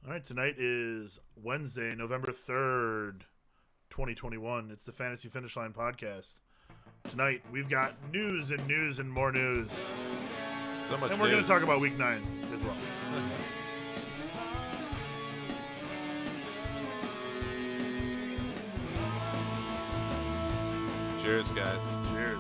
All right, tonight is Wednesday, November 3rd, 2021. It's the Fantasy Finish Line podcast. Tonight, we've got news and news and more news. So much And we're going to talk about Week 9 as well. Cheers, guys. Cheers.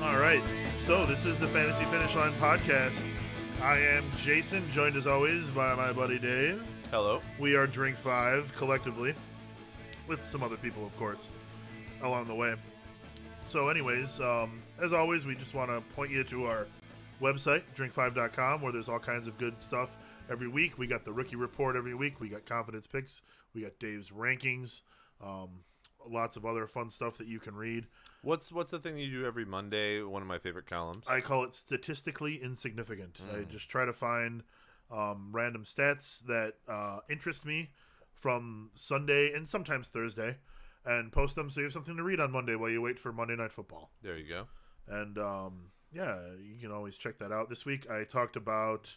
All right, so this is the Fantasy Finish Line podcast. I am Jason, joined as always by my buddy Dave. Hello. We are Drink 5 collectively, with some other people, of course, along the way. So anyways, as always, we just want to point you to our website, drink5.com, where there's all kinds of good stuff every week. We got the rookie report every week. We got confidence picks. We got Dave's rankings. Lots of other fun stuff that you can read. What's the thing you do every Monday? One of my favorite columns. I call it statistically insignificant. I just try to find random stats that interest me from Sunday and sometimes Thursday, and post them so you have something to read on Monday while you wait for Monday Night Football. There you go. And yeah, you can always check that out. This week I talked about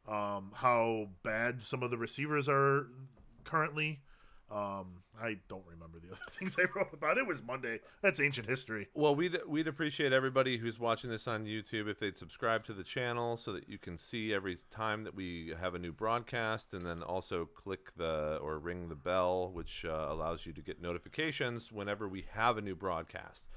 how bad some of the receivers are currently. I don't remember the other things I wrote about. It was Monday. That's ancient history. Well, we'd appreciate everybody who's watching this on YouTube if they'd subscribe to the channel so that you can see every time that we have a new broadcast, and then also click or ring the bell, which allows you to get notifications whenever we have a new broadcast.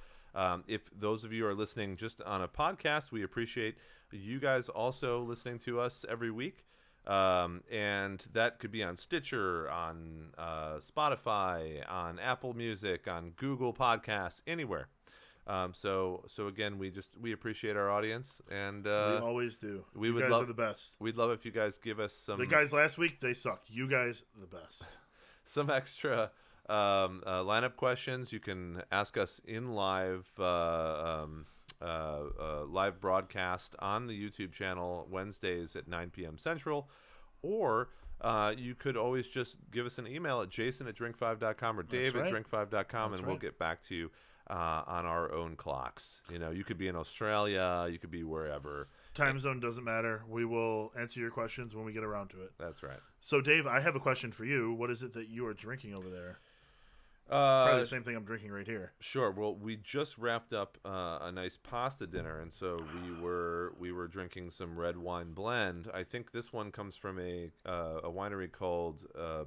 If those of you are listening just on a podcast, we appreciate you guys also listening to us every week. And that could be on Stitcher, on Spotify, on Apple Music, on Google Podcasts, anywhere. So again, we appreciate our audience, and we always do. You guys are the best. We'd love if you guys give us some. The guys last week, they sucked. You guys, the best. Some extra lineup questions. You can ask us in live broadcast on the YouTube channel Wednesdays at 9 p.m. Central, or you could always just give us an email at jason@drink5.com or dave@drink5.com, and we'll get back to you on our own clocks. You know, you could be in Australia, you could be wherever. Time zone doesn't matter. We will answer your questions when we get around to it. That's right. So, Dave, I have a question for you. What is it that you are drinking over there? Probably the same thing I'm drinking right here. Sure. Well, we just wrapped up a nice pasta dinner, and so we were drinking some red wine blend. I think this one comes from a winery called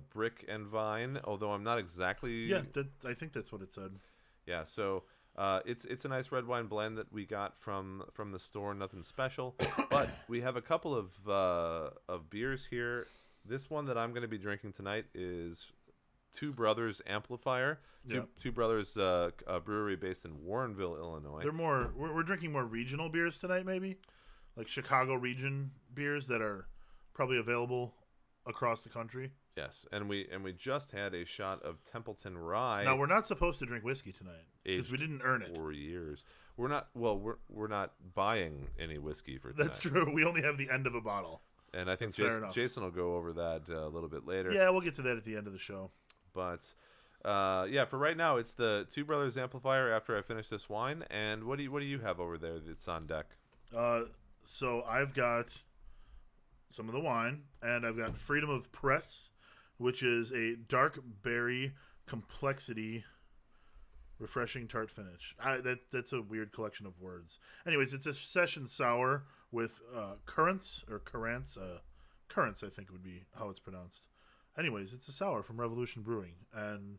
Brick and Vine, although I'm not exactly. Yeah, I think that's what it said. Yeah. So it's a nice red wine blend that we got from the store. Nothing special, but we have a couple of beers here. This one that I'm going to be drinking tonight is Two Brothers Amplifier. Two Brothers a brewery based in Warrenville, Illinois. We're drinking more regional beers tonight, maybe like Chicago region beers that are probably available across the country. Yes, and we just had a shot of Templeton Rye. Now, we're not supposed to drink whiskey tonight because we didn't earn it. 4 years. We're not buying any whiskey for tonight. That's true. We only have the end of a bottle. And I think Jason will go over that a little bit later. Yeah, we'll get to that at the end of the show. But yeah, for right now, it's the Two Brothers Amplifier. After I finish this wine, and what do you have over there that's on deck? So I've got some of the wine, and I've got Freedom of Press, which is a dark berry complexity, refreshing tart finish. That's a weird collection of words. Anyways, it's a session sour with currants. Currants, I think would be how it's pronounced. Anyways, it's a sour from Revolution Brewing, and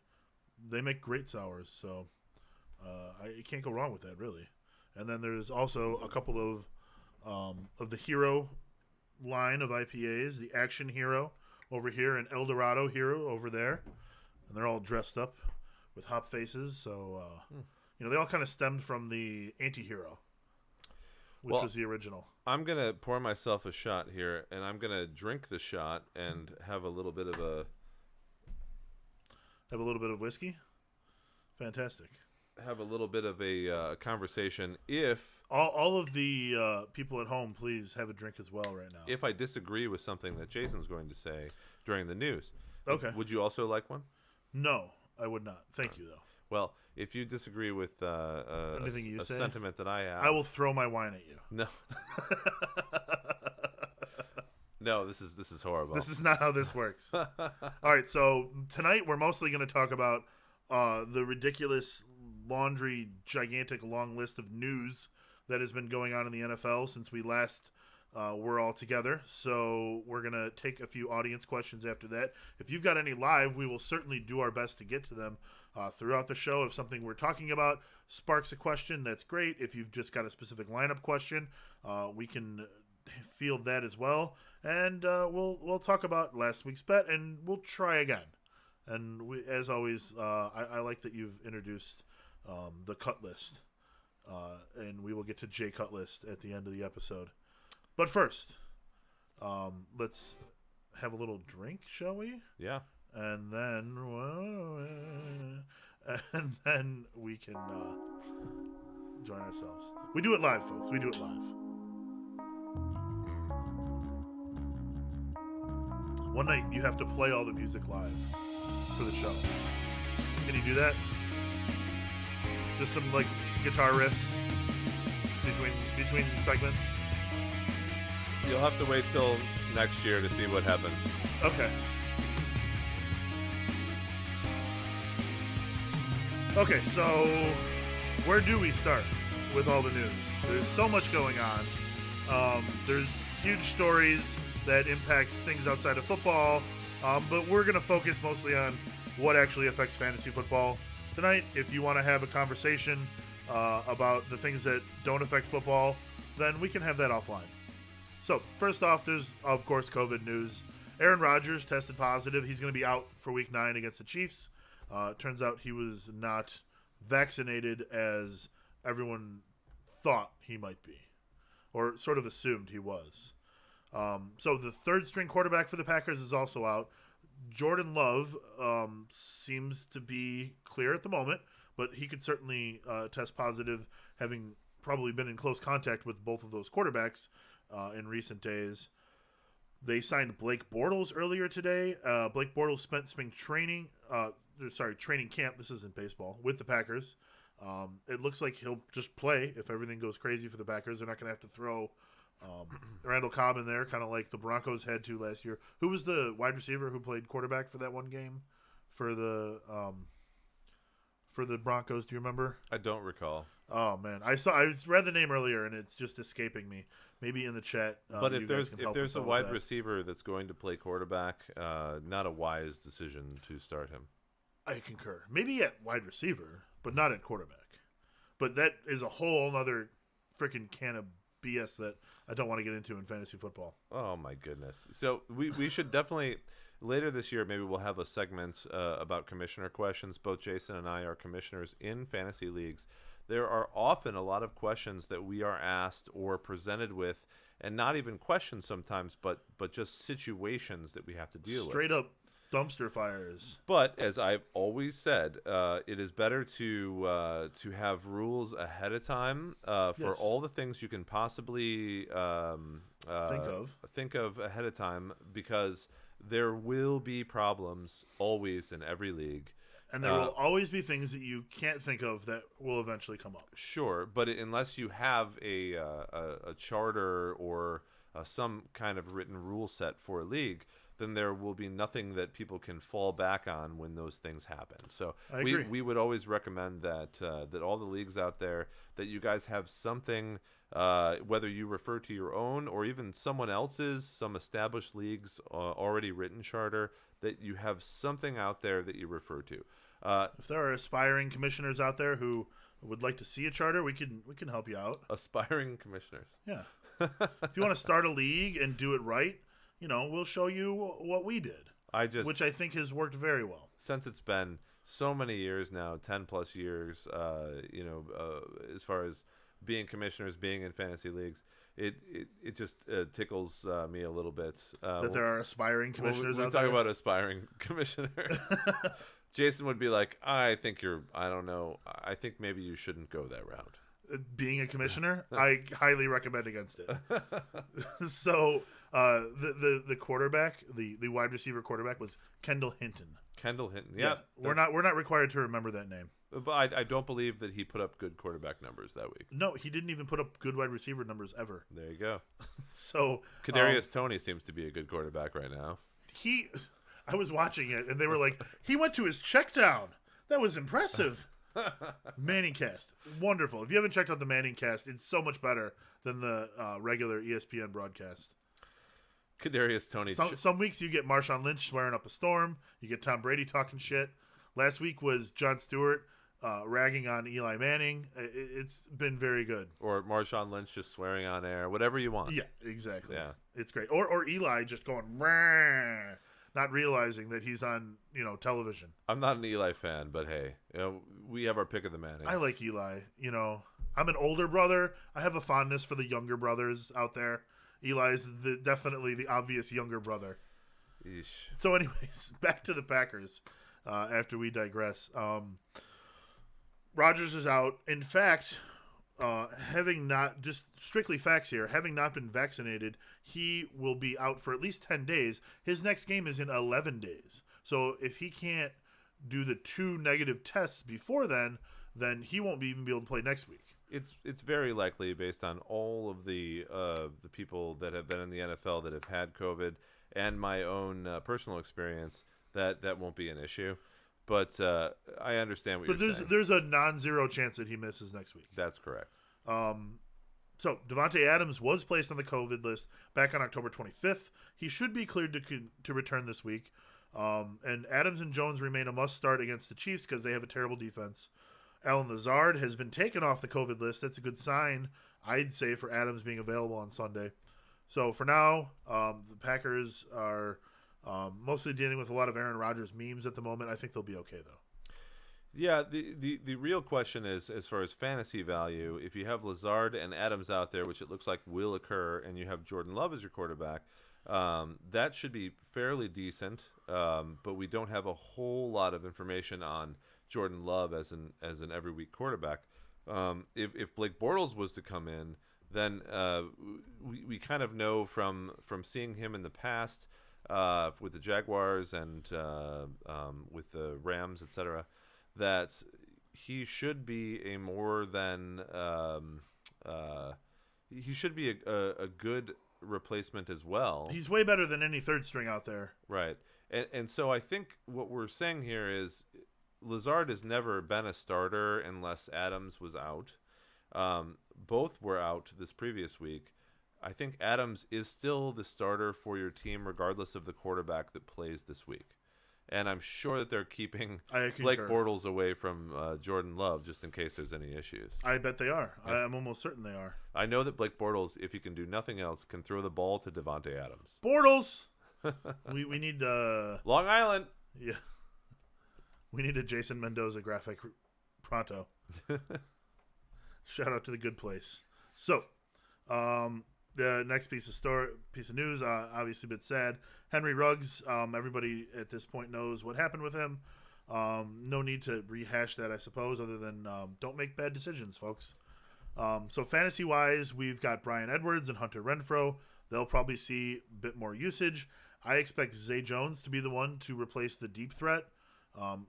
they make great sours, so you can't go wrong with that, really. And then there's also a couple of the Hero line of IPAs, the Action Hero over here and El Dorado Hero over there, and they're all dressed up with hop faces, so they all kind of stemmed from the Anti-Hero, which was the original. I'm going to pour myself a shot here, and I'm going to drink the shot and have a little bit of whiskey? Fantastic. have a little bit of a conversation. If all of the people at home, please have a drink as well right now. if I disagree with something that Jason's going to say during the news, Okay. would you also like one? No, I would not. Thank you, though. Well, if you disagree with Anything you say? sentiment that I have, I will throw my wine at you. No. No, this is horrible. This is not how this works. All right, so tonight we're mostly going to talk about the ridiculous gigantic long list of news that has been going on in the NFL since we last were all together. So we're going to take a few audience questions after that. If you've got any live, we will certainly do our best to get to them throughout the show. If something we're talking about sparks a question, that's great. If you've just got a specific lineup question, we can field that as well. And we'll talk about last week's bet, and we'll try again. And as always, I like that you've introduced the cut list, and we will get to J cut list at the end of the episode. But first, let's have a little drink, shall we? Yeah. And then we can join ourselves. We do it live, folks. We do it live. One night you have to play all the music live for the show. Can you do that? Just some like guitar riffs between segments. You'll have to wait till next year to see what happens. Okay. Okay, so where do we start with all the news? There's so much going on. There's huge stories that impact things outside of football, but we're going to focus mostly on what actually affects fantasy football tonight. If you want to have a conversation about the things that don't affect football, then we can have that offline. So first off, there's of course COVID news. Aaron Rodgers tested positive. He's going to be out for Week 9 against the Chiefs. Turns out he was not vaccinated as everyone thought he might be, or sort of assumed he was. So the third string quarterback for the Packers is also out. Jordan Love seems to be clear at the moment, but he could certainly test positive, having probably been in close contact with both of those quarterbacks in recent days. They signed Blake Bortles earlier today. Blake Bortles spent spring training camp. This isn't baseball, with the Packers. It looks like he'll just play if everything goes crazy for the Packers. They're not going to have to throw Randall Cobb in there, kind of like the Broncos had to last year. Who was the wide receiver who played quarterback for that one game for the Broncos? Do you remember? I don't recall. Oh man, I read the name earlier and it's just escaping me. Maybe in the chat. But if there's a wide receiver that's going to play quarterback, not a wise decision to start him. I concur. Maybe at wide receiver, but not at quarterback. But that is a whole other freaking can of BS that I don't want to get into in fantasy football. Oh my goodness! So we should definitely later this year maybe we'll have a segment about commissioner questions. Both Jason and I are commissioners in fantasy leagues. There are often a lot of questions that we are asked or presented with, and not even questions sometimes, but just situations that we have to deal with. Straight up dumpster fires. But as I've always said, it is better to have rules ahead of time for all the things you can possibly think of ahead of time, because there will be problems always in every league. And there will always be things that you can't think of that will eventually come up. Sure, but unless you have a charter or some kind of written rule set for a league, then there will be nothing that people can fall back on when those things happen. So we would always recommend that all the leagues out there, that you guys have something, whether you refer to your own or even someone else's, some established leagues already written charter, that you have something out there that you refer to. If there are aspiring commissioners out there who would like to see a charter, we can help you out. Aspiring commissioners. Yeah. If you want to start a league and do it right, we'll show you what we did. Which I think has worked very well. Since it's been so many years now, 10 plus years, as far as being commissioners, being in fantasy leagues, it just tickles me a little bit. That there are aspiring commissioners out there. We talk there? about aspiring commissioners. Jason would be like, I don't know. I think maybe you shouldn't go that route. Being a commissioner, I highly recommend against it. So the quarterback, the wide receiver quarterback was Kendall Hinton. Kendall Hinton. Yeah. We're not required to remember that name. But I don't believe that he put up good quarterback numbers that week. No, he didn't even put up good wide receiver numbers ever. There you go. So Kadarius Toney seems to be a good quarterback right now. I was watching it, and they were like, he went to his check down. That was impressive. Manning Cast. Wonderful. If you haven't checked out the Manning Cast, it's so much better than the regular ESPN broadcast. Kadarius Toney. Some weeks you get Marshawn Lynch swearing up a storm. You get Tom Brady talking shit. Last week was Jon Stewart ragging on Eli Manning. It's been very good. Or Marshawn Lynch just swearing on air. Whatever you want. Yeah, exactly. Yeah. It's great. Or Eli just going, Rah! Not realizing that he's on, television. I'm not an Eli fan, but hey, we have our pick of the Mannings. I like Eli. I'm an older brother. I have a fondness for the younger brothers out there. Eli's definitely the obvious younger brother. Eesh. So anyways, back to the Packers after we digress. Rodgers is out. In fact, having not, just strictly facts here, having not been vaccinated, he will be out for at least 10 days. His next game is in 11 days. So if he can't do the 2 negative tests before then he won't even be able to play next week. It's very likely, based on all of the people that have been in the NFL that have had COVID and my own personal experience, that won't be an issue. But I understand what you're saying. But there's a non-zero chance that he misses next week. That's correct. So Davonte Adams was placed on the COVID list back on October 25th. He should be cleared to return this week. And Adams and Jones remain a must-start against the Chiefs because they have a terrible defense. Allen Lazard has been taken off the COVID list. That's a good sign, I'd say, for Adams being available on Sunday. So for now, the Packers are mostly dealing with a lot of Aaron Rodgers memes at the moment. I think they'll be okay, though. Yeah, the real question is, as far as fantasy value, if you have Lazard and Adams out there, which it looks like will occur, and you have Jordan Love as your quarterback, that should be fairly decent. But we don't have a whole lot of information on Jordan Love as an every week quarterback. If Blake Bortles was to come in, then we kind of know from seeing him in the past with the Jaguars and with the Rams, etc., that he should be a more than he should be a good replacement as well. He's way better than any third string out there. Right. And so I think what we're saying here is Lazard has never been a starter unless Adams was out. Both were out this previous week. I think Adams is still the starter for your team regardless of the quarterback that plays this week. And I'm sure that they're keeping Blake Bortles away from Jordan Love just in case there's any issues. I bet they are. Yeah. I'm almost certain they are. I know that Blake Bortles, if he can do nothing else, can throw the ball to Davonte Adams. Bortles! we need... Long Island! Yeah. We need a Jason Mendoza graphic pronto. Shout out to the good place. So, the next piece of news, obviously a bit sad. Henry Ruggs, everybody at this point knows what happened with him. No need to rehash that, I suppose, other than don't make bad decisions, folks. So fantasy-wise, we've got Bryan Edwards and Hunter Renfrow. They'll probably see a bit more usage. I expect Zay Jones to be the one to replace the deep threat.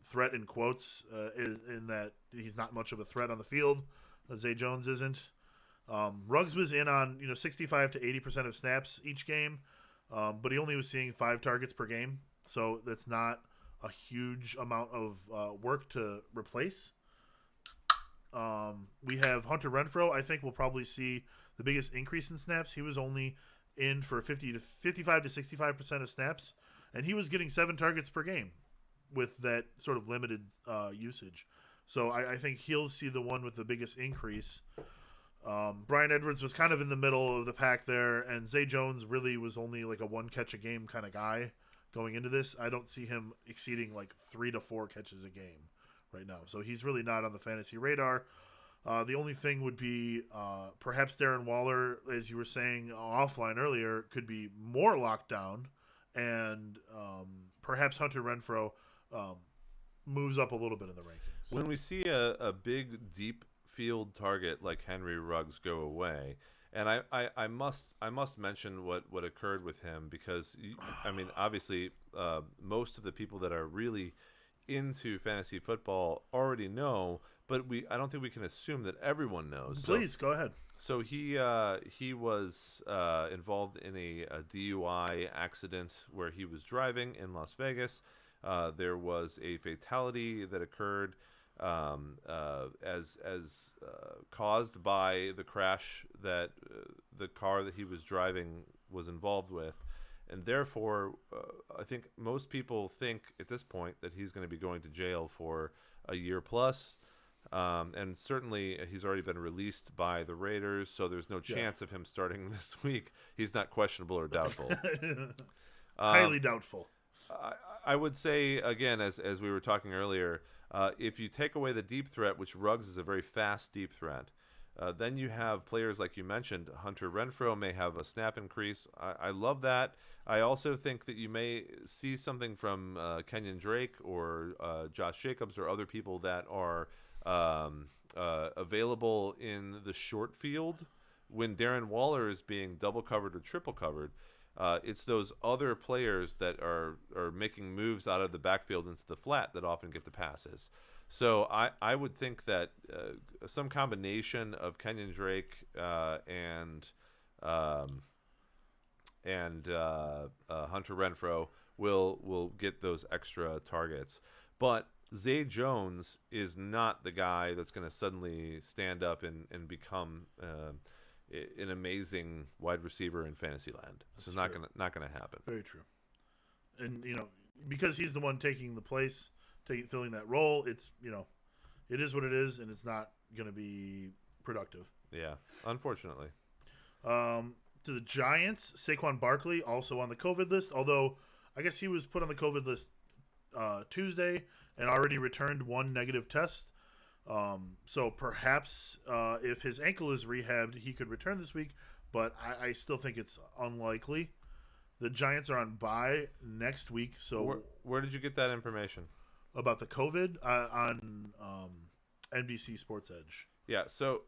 Threat in quotes, in that he's not much of a threat on the field. Zay Jones isn't. Ruggs was in on 65 to 80% of snaps each game, but he only was seeing 5 targets per game, so that's not a huge amount of work to replace. We have Hunter Renfrow. I think we'll probably see the biggest increase in snaps. He was only in for 55 to 65% of snaps, and he was getting 7 targets per game with that sort of limited usage. So I think he'll see the one with the biggest increase. Bryan Edwards was kind of in the middle of the pack there, and Zay Jones really was only like a 1-catch-a-game kind of guy going into this. I don't see him exceeding like 3 to 4 catches a game right now. So he's really not on the fantasy radar. The only thing would be perhaps Darren Waller, as you were saying offline earlier, could be more locked down, and perhaps Hunter Renfrow moves up a little bit in the rankings. When we see a big deep field target like Henry Ruggs go away, and I must mention what occurred with him, because I mean, obviously most of the people that are really into fantasy football already know, but I don't think we can assume that everyone knows. Please go ahead. So he was involved in a DUI accident where he was driving in Las Vegas. There was a fatality that occurred as caused by the crash that the car that he was driving was involved with. And therefore, I think most people think at this point that he's going to be going to jail for a year plus. And certainly he's already been released by the Raiders, so there's no chance of him starting this week. He's not questionable or doubtful. Highly doubtful. I would say, again, as we were talking earlier, if you take away the deep threat, which Ruggs is a very fast deep threat, then you have players like you mentioned. Hunter Renfrow may have a snap increase. I love that. I also think that you may see something from Kenyon Drake or Josh Jacobs or other people that are available in the short field when Darren Waller is being double covered or triple covered. It's those other players that are making moves out of the backfield into the flat that often get the passes. So I would think that some combination of Kenyon Drake and Hunter Renfrow will get those extra targets. But Zay Jones is not the guy that's going to suddenly stand up and become an amazing wide receiver in fantasy land. This is not gonna happen. Very true. And because he's the one taking the place, filling that role, it's it is what it is, and it's not gonna be productive. Yeah, unfortunately. To the Giants, Saquon Barkley also on the COVID list, although I guess he was put on the COVID list Tuesday and already returned one negative test. So perhaps if his ankle is rehabbed, he could return this week, but I still think it's unlikely. The Giants are on bye next week. So where did you get that information? About the COVID on NBC Sports Edge. Yeah, so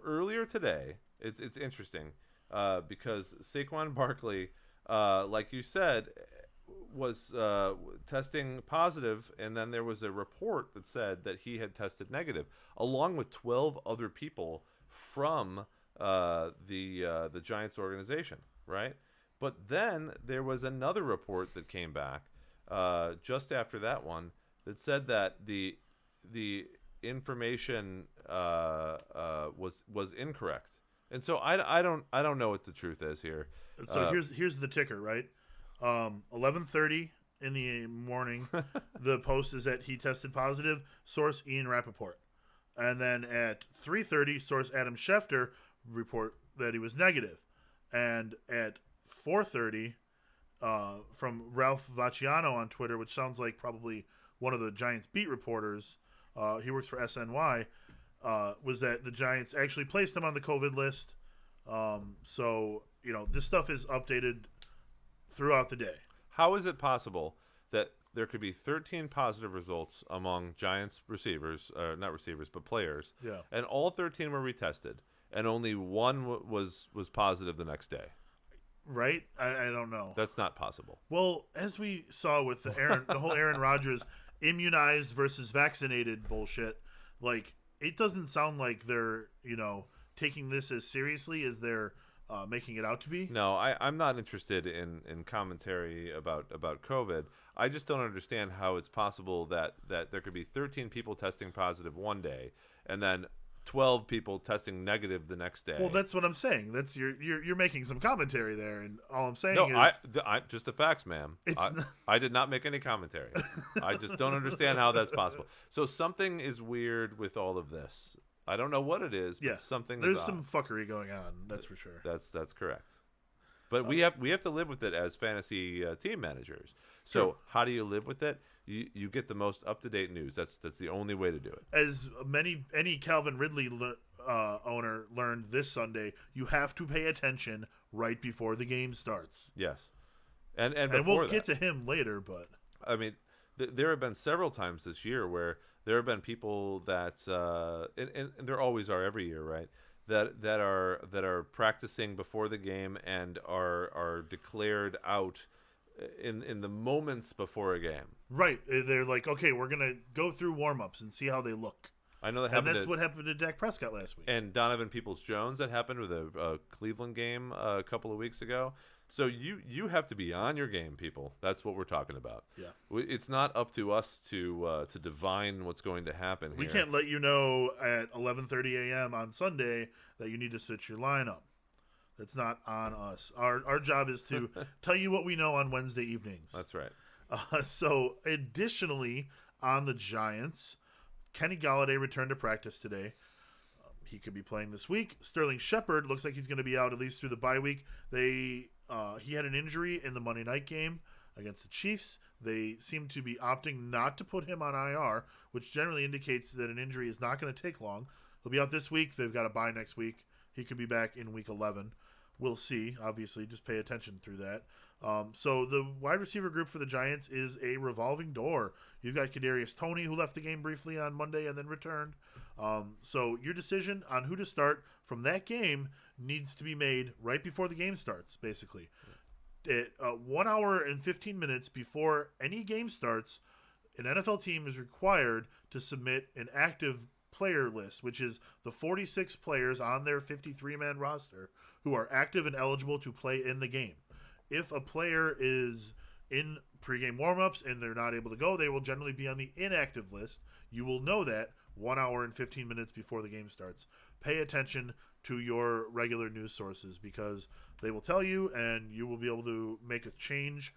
earlier today, it's interesting because Saquon Barkley, like you said, was testing positive, and then there was a report that said that he had tested negative, along with 12 other people from the Giants organization, right? But then there was another report that came back just after that one that said that the information was incorrect, and so I don't know what the truth is here. So here's the ticker, right? 11:30 in the morning, the post is that he tested positive. Source Ian Rappaport, and then at 3:30, source Adam Schefter report that he was negative, and at 4:30, from Ralph Vacciano on Twitter, which sounds like probably one of the Giants beat reporters. He works for SNY. Was that the Giants actually placed him on the COVID list? So this stuff is updated throughout the day. How is it possible that there could be 13 positive results among Giants receivers, not receivers, but players, and all 13 were retested, and only one was positive the next day? Right? I don't know. That's not possible. Well, as we saw with the whole Aaron Rodgers immunized versus vaccinated bullshit, like, it doesn't sound like they're, taking this as seriously as they're making it out to be. No, I'm not interested in commentary about COVID. I just don't understand how it's possible that there could be 13 people testing positive one day and then 12 people testing negative the next day. Well, that's what I'm saying. That's you're making some commentary there, and all I'm saying is I just the facts, ma'am. I did not make any commentary. I just don't understand how that's possible. So something is weird with all of this. I don't know what it is, but there's some fuckery going on. That's for sure. That's correct. But we have to live with it as fantasy team managers. So how do you live with it? You get the most up-to-date news. That's the only way to do it. As any Calvin Ridley owner learned this Sunday, you have to pay attention right before the game starts. Yes, and we'll get to him later. But I mean, there have been several times this year where there have been people that, and there always are every year, right? That are practicing before the game and are declared out in the moments before a game. Right. They're like, okay, we're gonna go through warm-ups and see how they look. I know that And happened. that's what happened to Dak Prescott last week. And Donovan Peoples-Jones, that happened with a Cleveland game a couple of weeks ago. So you have to be on your game, people. That's what we're talking about. Yeah. It's not up to us to divine what's going to happen We here. can't let you know at 11:30 a.m. on Sunday that you need to switch your lineup. That's not on us. Our job is to tell you what we know on Wednesday evenings. That's right. So, additionally, on the Giants, Kenny Golladay returned to practice today. He could be playing this week. Sterling Shepard looks like he's going to be out at least through the bye week. He had an injury in the Monday night game against the Chiefs. They seem to be opting not to put him on IR, which generally indicates that an injury is not going to take long. He'll be out this week. They've got a bye next week. He could be back in week 11. We'll see. Obviously, just pay attention through that. So the wide receiver group for the Giants is a revolving door. You've got Kadarius Toney, who left the game briefly on Monday and then returned. So your decision on who to start from that game needs to be made right before the game starts, basically. 1 hour and 15 minutes before any game starts, an NFL team is required to submit an active player list, which is the 46 players on their 53-man roster who are active and eligible to play in the game. If a player is in pregame warmups and they're not able to go, they will generally be on the inactive list. You will know that 1 hour and 15 minutes before the game starts. Pay attention to your regular news sources because they will tell you and you will be able to make a change.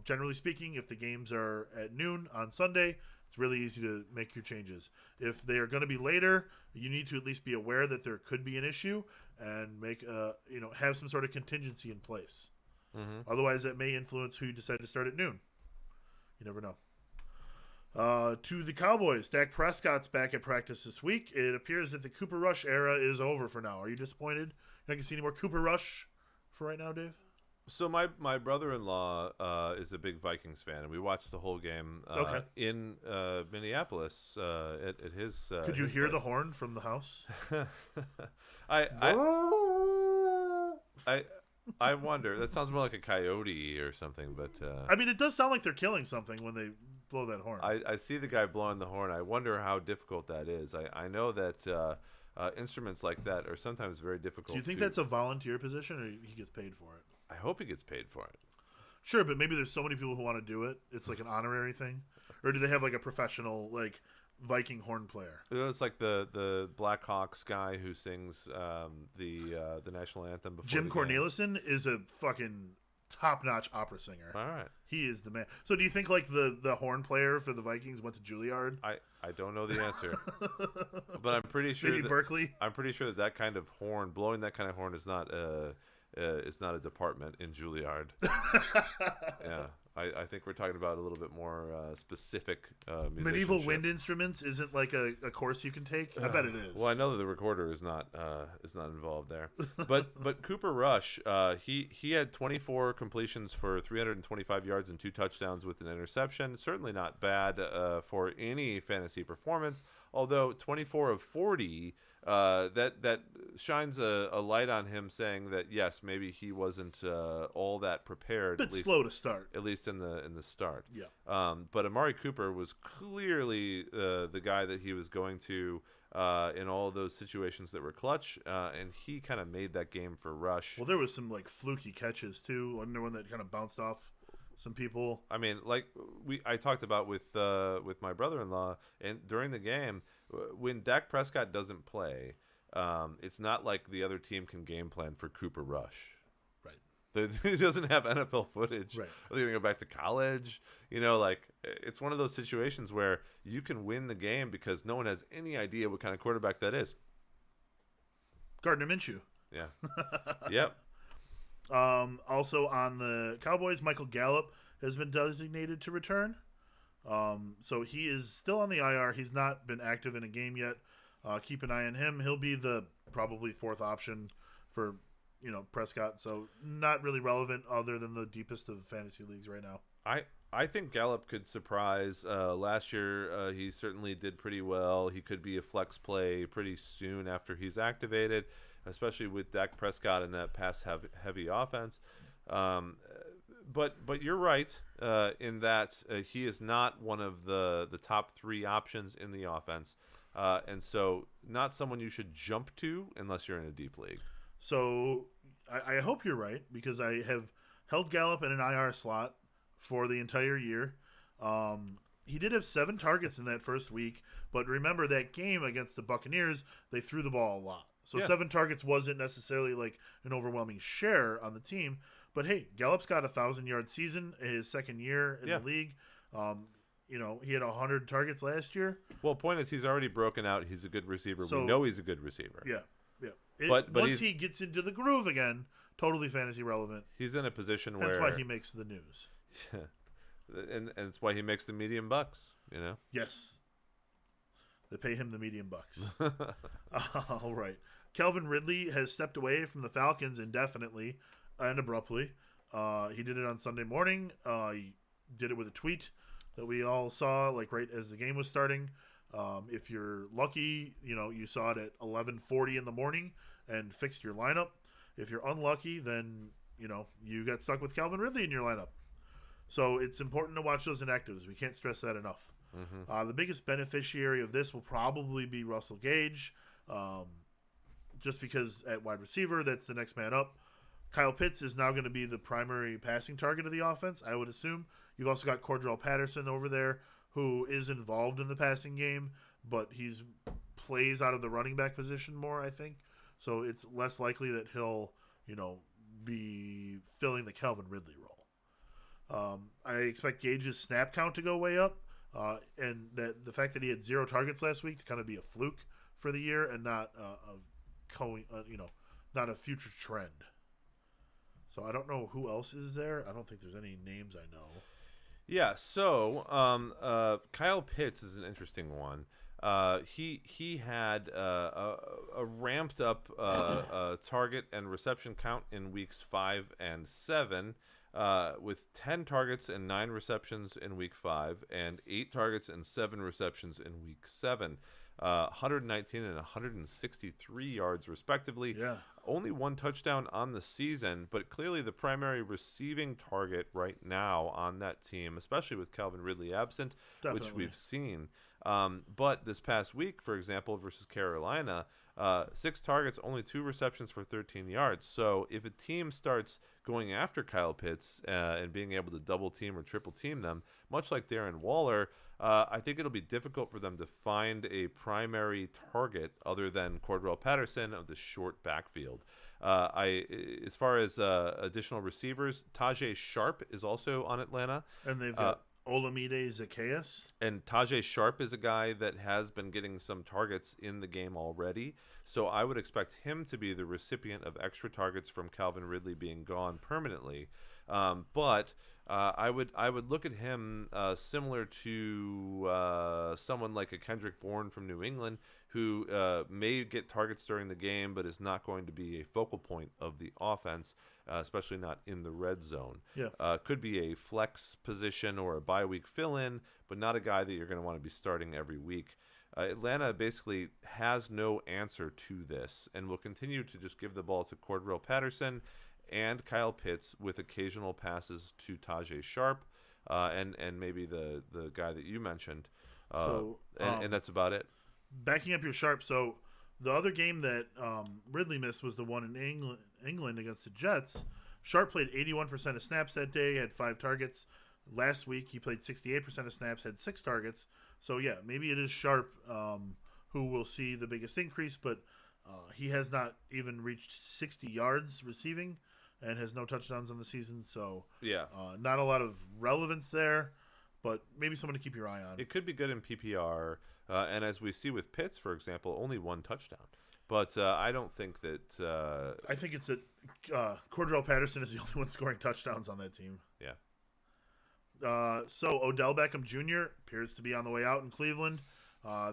Generally speaking, if the games are at noon on Sunday, it's really easy to make your changes. If they are going to be later, you need to at least be aware that there could be an issue and make have some sort of contingency in place. Mm-hmm. Otherwise, that may influence who you decide to start at noon. You never know. To the Cowboys, Dak Prescott's back at practice this week. It appears that the Cooper Rush era is over for now. Are you disappointed? You're not going to see any more Cooper Rush for right now, Dave? So my brother-in-law is a big Vikings fan, and we watched the whole game in Minneapolis at his. Could you his hear place. the horn from the house? I wonder. That sounds more like a coyote or something, but I mean, it does sound like they're killing something when they blow that horn. I see the guy blowing the horn. I wonder how difficult that is. I know that instruments like that are sometimes very difficult. Do you think that's a volunteer position, or he gets paid for it? I hope he gets paid for it. Sure, but maybe there's so many people who want to do it. It's like an honorary thing, or do they have like a professional like Viking horn player? It's like the Blackhawks guy who sings the national anthem before Jim the game. Cornelison is a fucking top-notch opera singer. All right. He is the man. So do you think like the horn player for the Vikings went to Juilliard? I don't know the answer. But I'm pretty sure Maybe Berkeley? I'm pretty sure that kind of horn, blowing that kind of horn is not a department in Juilliard. Yeah. I think we're talking about a little bit more specific Medieval wind instruments isn't like a course you can take. I bet it is. Well, I know that the recorder is not involved there. But Cooper Rush, he had 24 completions for 325 yards and 2 touchdowns with an interception. Certainly not bad for any fantasy performance. Although 24 of 40, that shines a light on him, saying that yes, maybe he wasn't all that prepared. Bit slow to start, at least in the start. Yeah. But Amari Cooper was clearly the guy that he was going to in all of those situations that were clutch, and he kind of made that game for Rush. Well, there was some like fluky catches too. Wasn't there one that kind of bounced off some people? I mean, like I talked about with my brother-in-law, and during the game, when Dak Prescott doesn't play, it's not like the other team can game plan for Cooper Rush. Right. He doesn't have NFL footage. Right. Are they going to go back to college? Like it's one of those situations where you can win the game because no one has any idea what kind of quarterback that is. Gardner Minshew. Yeah. Yep. Also on the Cowboys, Michael Gallup has been designated to return. So he is still on the IR. He's not been active in a game yet. Keep an eye on him. He'll be the probably fourth option for Prescott. So not really relevant other than the deepest of fantasy leagues right now. I think Gallup could surprise. Last year, he certainly did pretty well. He could be a flex play pretty soon after he's activated, especially with Dak Prescott in that pass-heavy offense. But you're right in that he is not one of the top 3 options in the offense, and so not someone you should jump to unless you're in a deep league. So I hope you're right, because I have held Gallup in an IR slot for the entire year. He did have 7 targets in that first week, but remember that game against the Buccaneers, they threw the ball a lot. So 7 targets wasn't necessarily like an overwhelming share on the team. But hey, Gallup's got a 1,000-yard season in his second year in the league. He had 100 targets last year. Well, point is he's already broken out. He's a good receiver. We know he's a good receiver. Yeah. But once he gets into the groove again, totally fantasy relevant. He's in a position where that's why he makes the news. and it's why he makes the medium bucks. Yes. They pay him the medium bucks. All right. Calvin Ridley has stepped away from the Falcons indefinitely and abruptly. He did it on Sunday morning. He did it with a tweet that we all saw, like right as the game was starting. If you're lucky, you saw it at 11:40 in the morning and fixed your lineup. If you're unlucky, then you got stuck with Calvin Ridley in your lineup. So it's important to watch those inactives. We can't stress that enough. Mm-hmm. The biggest beneficiary of this will probably be Russell Gage, just because at wide receiver, that's the next man up. Kyle Pitts is now going to be the primary passing target of the offense, I would assume. You've also got Cordell Patterson over there, who is involved in the passing game, but he's plays out of the running back position more, I think. So it's less likely that he'll, be filling the Calvin Ridley role. I expect Gage's snap count to go way up, and that the fact that he had 0 targets last week to kind of be a fluke for the year and not not a future trend. So I don't know who else is there. I don't think there's any names I know. Yeah, so Kyle Pitts is an interesting one. He had a ramped up target and reception count in weeks 5 and 7, with 10 targets and 9 receptions in week 5 and 8 targets and 7 receptions in week 7. 119 and 163 yards respectively. Yeah. Only 1 touchdown on the season, but clearly the primary receiving target right now on that team, especially with Calvin Ridley absent, which we've seen. But this past week, for example, versus Carolina, 6 targets, only 2 receptions for 13 yards. So if a team starts going after Kyle Pitts and being able to double team or triple team them, much like Darren Waller, I think it'll be difficult for them to find a primary target other than Cordell Patterson of the short backfield. As far as additional receivers, Taj Sharp is also on Atlanta. And they've got Olamide Zacchaeus. And Taj Sharp is a guy that has been getting some targets in the game already. So I would expect him to be the recipient of extra targets from Calvin Ridley being gone permanently. But I would look at him similar to someone like a Kendrick Bourne from New England, who may get targets during the game, but is not going to be a focal point of the offense, especially not in the red zone. Yeah. Could be a flex position or a bye week fill-in, but not a guy that you're going to want to be starting every week. Atlanta basically has no answer to this and will continue to just give the ball to Cordell Patterson and Kyle Pitts with occasional passes to Taj Sharp and maybe the guy that you mentioned. And that's about it. Backing up your Sharp, so the other game that Ridley missed was the one in England against the Jets. Sharp played 81% of snaps that day, had 5 targets. Last week, he played 68% of snaps, had 6 targets. So, yeah, maybe it is Sharp who will see the biggest increase, but he has not even reached 60 yards receiving and has no touchdowns on the season. So, yeah, not a lot of relevance there, but maybe someone to keep your eye on. It could be good in PPR. And as we see with Pitts, for example, only 1 touchdown. But I don't think that... I think it's that Cordell Patterson is the only one scoring touchdowns on that team. Yeah. So Odell Beckham Jr. appears to be on the way out in Cleveland.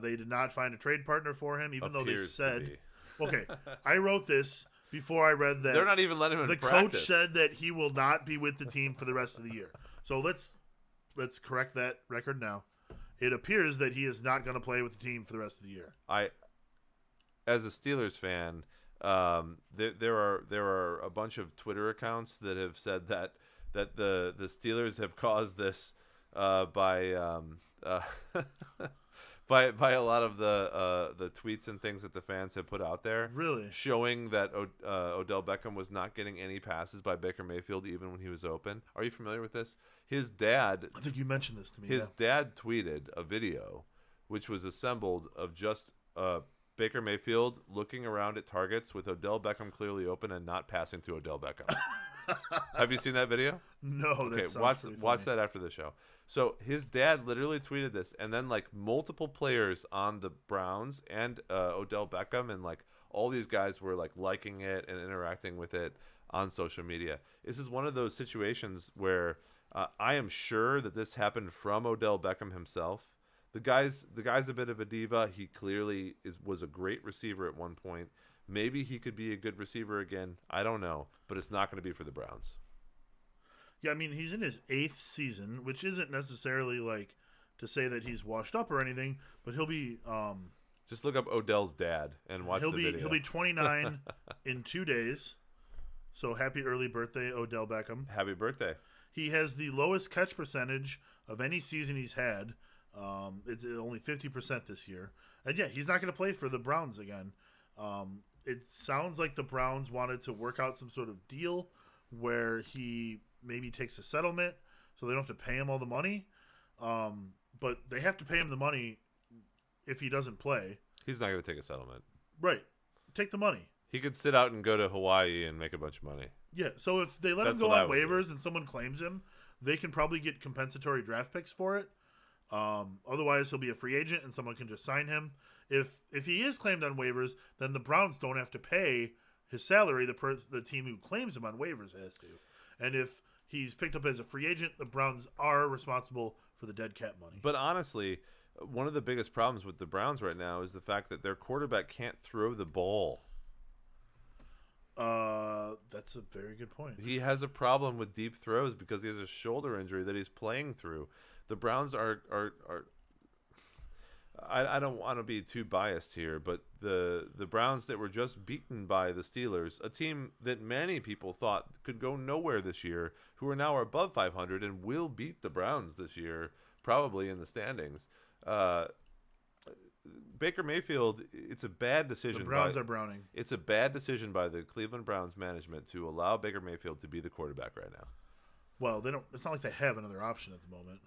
They did not find a trade partner for him, even though they said... Okay, I wrote this before I read that they're not even letting him in the practice. coach said that he will not be with the team for the rest of the year. So let's correct that record now. It appears that he is not going to play with the team for the rest of the year. As a Steelers fan, there are a bunch of Twitter accounts that have said that the Steelers have caused this by a lot of the tweets and things that the fans have put out there. Really? Showing that Odell Beckham was not getting any passes by Baker Mayfield even when he was open. Are you familiar with this? His dad... I think you mentioned this to me. His dad tweeted a video which was assembled of just Baker Mayfield looking around at targets with Odell Beckham clearly open and not passing to Odell Beckham. Have you seen that video? No, that Okay, watch that after the show. So his dad literally tweeted this, and then like multiple players on the Browns and Odell Beckham and like all these guys were like liking it and interacting with it on social media. This is one of those situations where I am sure that this happened from Odell Beckham himself. The guy's a bit of a diva. He clearly was a great receiver at one point. Maybe he could be a good receiver again. I don't know, but it's not going to be for the Browns. Yeah, I mean, he's in his 8th season, which isn't necessarily like to say that he's washed up or anything, but he'll be just look up Odell's dad and watch the video. He'll be 29 in 2 days. So happy early birthday, Odell Beckham. Happy birthday. He has the lowest catch percentage of any season he's had. It's only 50% this year. And yeah, he's not going to play for the Browns again. It sounds like the Browns wanted to work out some sort of deal where he maybe takes a settlement so they don't have to pay him all the money. But they have to pay him the money if he doesn't play. He's not going to take a settlement. Right. Take the money. He could sit out and go to Hawaii and make a bunch of money. Yeah, so if they let him go on waivers and someone claims him, they can probably get compensatory draft picks for it. Otherwise, he'll be a free agent and someone can just sign him. If he is claimed on waivers, then the Browns don't have to pay his salary. The team who claims him on waivers has to. And if he's picked up as a free agent, the Browns are responsible for the dead cat money. But honestly, one of the biggest problems with the Browns right now is the fact that their quarterback can't throw the ball. That's a very good point. He has a problem with deep throws because he has a shoulder injury that he's playing through. The Browns are I don't want to be too biased here, but the Browns that were just beaten by the Steelers, a team that many people thought could go nowhere this year, who are now above 500 and will beat the Browns this year, probably in the standings. Baker Mayfield, it's a bad decision. The Browns are browning. It's a bad decision by the Cleveland Browns management to allow Baker Mayfield to be the quarterback right now. Well, they don't. It's not like they have another option at the moment.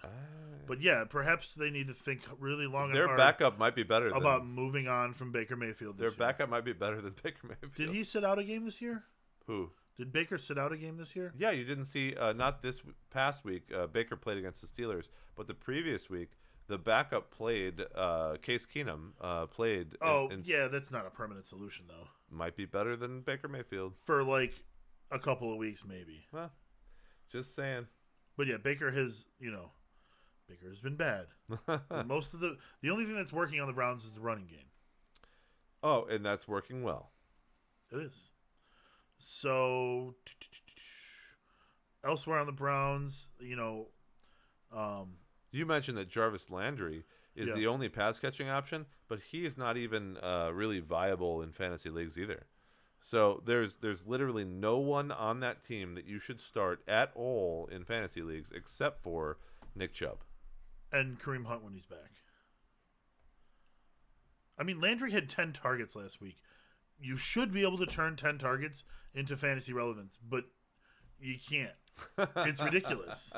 But yeah, perhaps they need to think really long and hard. Their backup might be better about moving on from Baker Mayfield. Their backup might be better than Baker Mayfield. Did he sit out a game this year? Who? Did Baker sit out a game this year? Yeah, you didn't see. Not this past week. Baker played against the Steelers, but the previous week, the backup played. Case Keenum played. Yeah, that's not a permanent solution though. Might be better than Baker Mayfield for like a couple of weeks, maybe. Well, just saying. But yeah, Baker has been bad. Most of the only thing that's working on the Browns is the running game. Oh, and that's working well. It is. So elsewhere on the Browns, you mentioned that Jarvis Landry is the only pass catching option, but he is not even really viable in fantasy leagues either. So there's literally no one on that team that you should start at all in fantasy leagues except for Nick Chubb. And Kareem Hunt when he's back. I mean, Landry had 10 targets last week. You should be able to turn 10 targets into fantasy relevance, but you can't. It's ridiculous.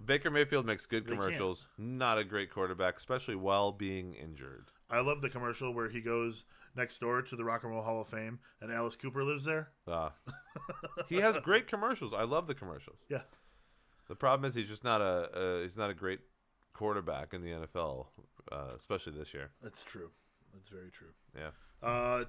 Baker Mayfield makes good commercials. Not a great quarterback, especially while being injured. I love the commercial where he goes next door to the Rock and Roll Hall of Fame and Alice Cooper lives there. He has great commercials. I love the commercials. Yeah. The problem is he's just not a great quarterback in the NFL, especially this year. That's true. That's very true. Yeah.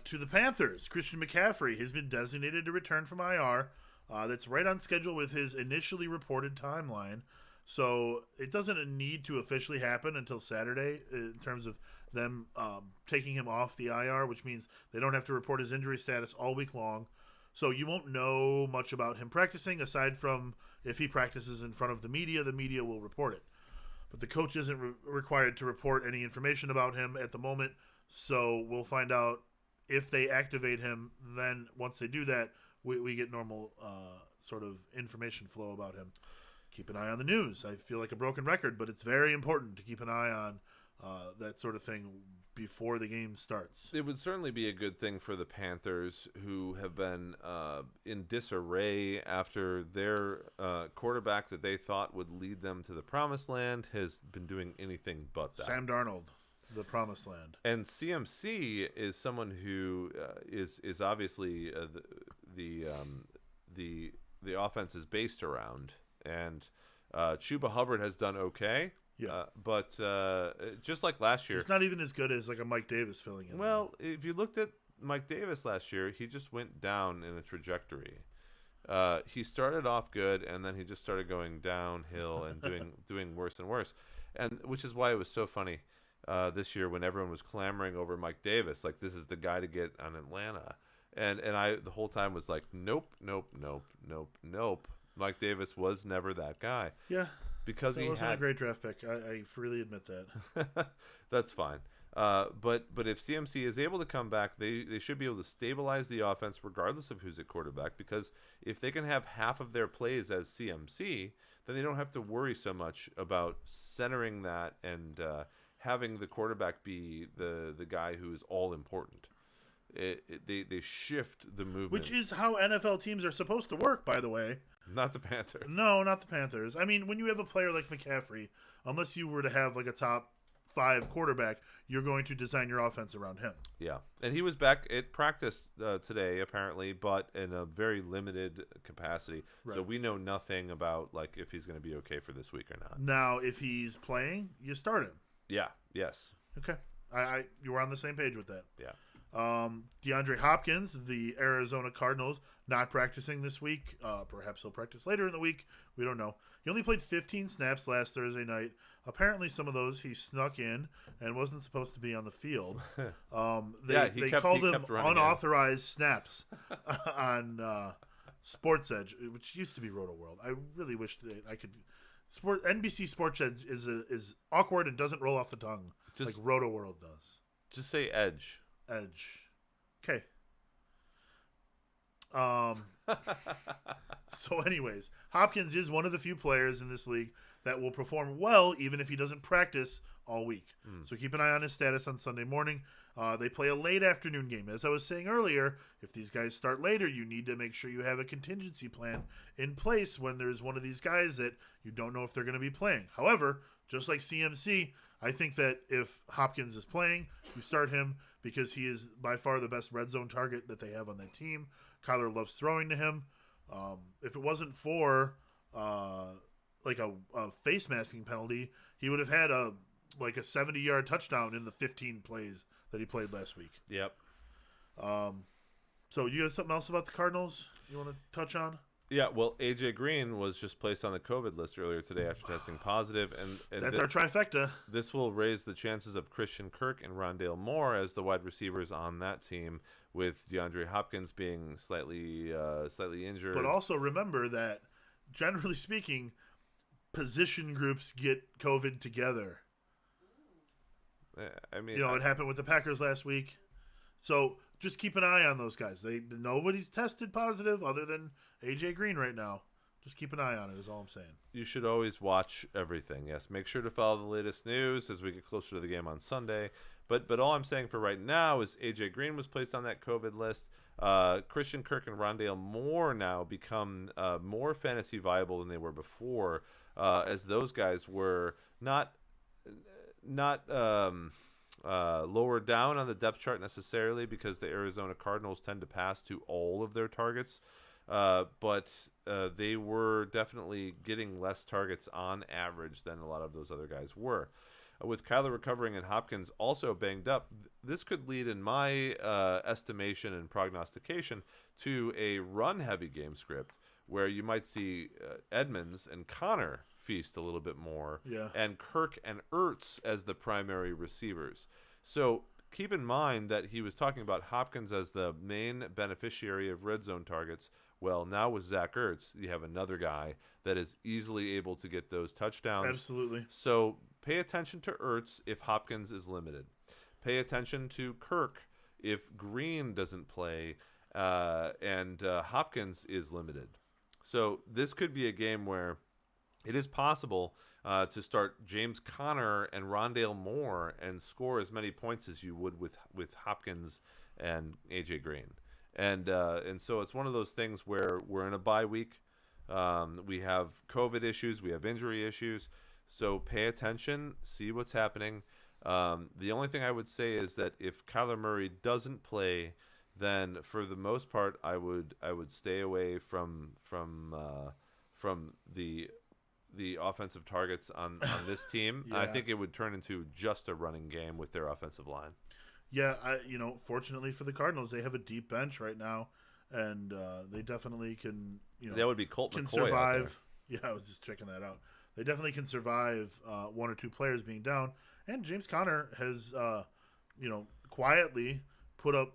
To the Panthers, Christian McCaffrey has been designated to return from IR. That's right on schedule with his initially reported timeline. So it doesn't need to officially happen until Saturday in terms of them taking him off the IR, which means they don't have to report his injury status all week long. So you won't know much about him practicing, aside from if he practices in front of the media will report it. But the coach isn't required to report any information about him at the moment, so we'll find out if they activate him. Then once they do that, we get normal sort of information flow about him. Keep an eye on the news. I feel like a broken record, but it's very important to keep an eye on that sort of thing before the game starts. It would certainly be a good thing for the Panthers, who have been in disarray after their quarterback that they thought would lead them to the promised land has been doing anything but that. Sam Darnold, the promised land. And CMC is someone who is obviously the offense is based around, and Chuba Hubbard has done okay. Yeah, but just like last year, it's not even as good as like a Mike Davis filling in. Well, if you looked at Mike Davis last year, he just went down in a trajectory. He started off good, and then he just started going downhill and doing worse and worse, and which is why it was so funny this year when everyone was clamoring over Mike Davis, like this is the guy to get on Atlanta, and I the whole time was like, nope. Mike Davis was never that guy. Yeah. Because he wasn't a great draft pick. I freely admit that. That's fine. But if CMC is able to come back, they should be able to stabilize the offense regardless of who's at quarterback. Because if they can have half of their plays as CMC, then they don't have to worry so much about centering that and having the quarterback be the guy who is all important. They shift the movement. Which is how NFL teams are supposed to work, by the way. Not the Panthers. No, not the Panthers. I mean, when you have a player like McCaffrey, unless you were to have like a top 5 quarterback, you're going to design your offense around him. Yeah, and he was back at practice today, apparently, but in a very limited capacity. Right. So we know nothing about like if he's going to be okay for this week or not. Now, if he's playing, you start him. Yeah. Yes. Okay. You were on the same page with that. Yeah. DeAndre Hopkins, the Arizona Cardinals, not practicing this week. Perhaps he'll practice later in the week. We don't know. He only played 15 snaps last Thursday night. Apparently, some of those he snuck in and wasn't supposed to be on the field. They called them unauthorized snaps on Sports Edge, which used to be Roto World. I really wish that I could. NBC Sports Edge is awkward and doesn't roll off the tongue like Roto World does. Just say Edge. Okay. So anyways, Hopkins is one of the few players in this league that will perform well even if he doesn't practice all week. So keep an eye on his status on Sunday morning. They play a late afternoon game. As I was saying earlier, if these guys start later, you need to make sure you have a contingency plan in place when there's one of these guys that you don't know if they're going to be playing. However, just like CMC, I think that if Hopkins is playing, you start him because he is by far the best red zone target that they have on that team. Kyler loves throwing to him. If it wasn't for like a face masking penalty, he would have had a 70-yard touchdown in the 15 plays that he played last week. Yep. So you have something else about the Cardinals you want to touch on? Yeah, well, A.J. Green was just placed on the COVID list earlier today after testing positive. And that's our trifecta. This will raise the chances of Christian Kirk and Rondale Moore as the wide receivers on that team, with DeAndre Hopkins being slightly injured. But also remember that, generally speaking, position groups get COVID together. I mean, it happened with the Packers last week. So just keep an eye on those guys. Nobody's tested positive other than A.J. Green right now. Just keep an eye on it is all I'm saying. You should always watch everything. Yes, make sure to follow the latest news as we get closer to the game on Sunday. But all I'm saying for right now is A.J. Green was placed on that COVID list. Christian Kirk and Rondale Moore now become more fantasy viable than they were before, as those guys were not lower down on the depth chart necessarily, because the Arizona Cardinals tend to pass to all of their targets, but they were definitely getting less targets on average than a lot of those other guys were. With Kyler recovering and Hopkins also banged up, this could lead, in my estimation and prognostication, to a run-heavy game script where you might see Edmonds and Connor feast a little bit more, and Kirk and Ertz as the primary receivers. So keep in mind that he was talking about Hopkins as the main beneficiary of red zone targets. Well, now with Zach Ertz, you have another guy that is easily able to get those touchdowns. Absolutely. So pay attention to Ertz if Hopkins is limited. Pay attention to Kirk if Green doesn't play and Hopkins is limited. So this could be a game where it is possible to start James Conner and Rondale Moore and score as many points as you would with Hopkins and AJ Green. And so it's one of those things where we're in a bye week. We have COVID issues. We have injury issues. So pay attention, see what's happening. The only thing I would say is that if Kyler Murray doesn't play, then for the most part, I would stay away from the offensive targets on this team. Yeah. I think it would turn into just a running game with their offensive line. Yeah, fortunately for the Cardinals, they have a deep bench right now, and they definitely can. That would be Colt can McCoy survive. Yeah, I was just checking that out. They definitely can survive one or two players being down, and James Conner has, quietly put up,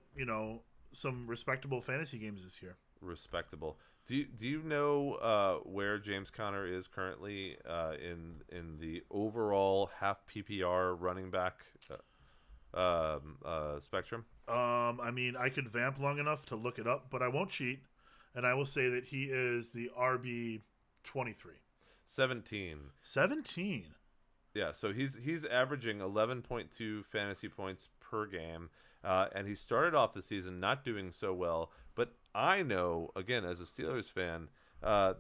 some respectable fantasy games this year. Respectable. Do you know where James Conner is currently in the overall half PPR running back spectrum? I could vamp long enough to look it up, but I won't cheat, and I will say that he is the RB 23. 17. 17. Yeah, so he's averaging 11.2 fantasy points per game, and he started off the season not doing so well. But I know, again, as a Steelers fan,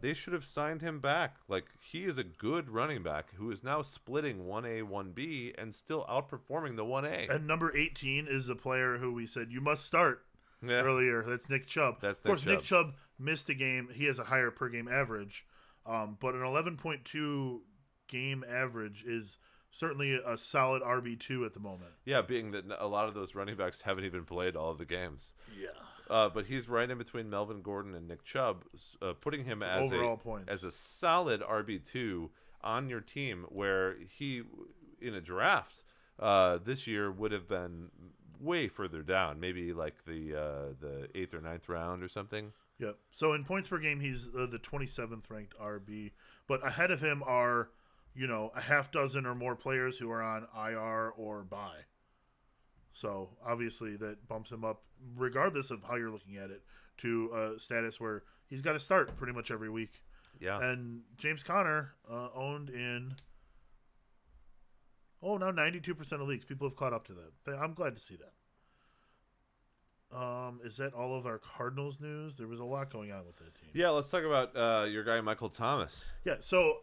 they should have signed him back. Like, he is a good running back who is now splitting 1A, 1B, and still outperforming the 1A. And number 18 is a player who we said you must start earlier. That's Nick Chubb. Of course, Nick Chubb missed a game. He has a higher per game average, but an 11.2 game average is certainly a solid RB2 at the moment. Yeah, being that a lot of those running backs haven't even played all of the games. Yeah. But he's right in between Melvin Gordon and Nick Chubb, putting him as a solid RB2 on your team, where he, in a draft this year, would have been way further down, maybe like the 8th or 9th round or something. Yep. So in points per game, he's the 27th ranked RB, but ahead of him are a half dozen or more players who are on IR or bye. So obviously that bumps him up, regardless of how you're looking at it, to a status where he's got to start pretty much every week. Yeah. And James Conner owned in now 92% of leagues. People have caught up to that. I'm glad to see that. Is that all of our Cardinals news? There was a lot going on with that team. Yeah, let's talk about your guy Michael Thomas. Yeah, so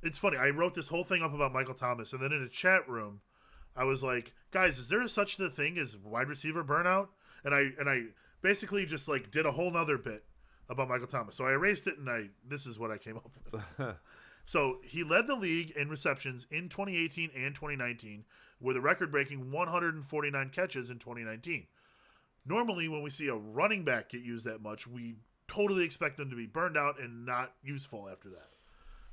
it's funny. I wrote this whole thing up about Michael Thomas, and then in a chat room, I was like, guys, is there such a thing as wide receiver burnout? And I basically just did a whole nother bit about Michael Thomas. So I erased it, and this is what I came up with. So he led the league in receptions in 2018 and 2019 with a record-breaking 149 catches in 2019. Normally, when we see a running back get used that much, we totally expect them to be burned out and not useful after that.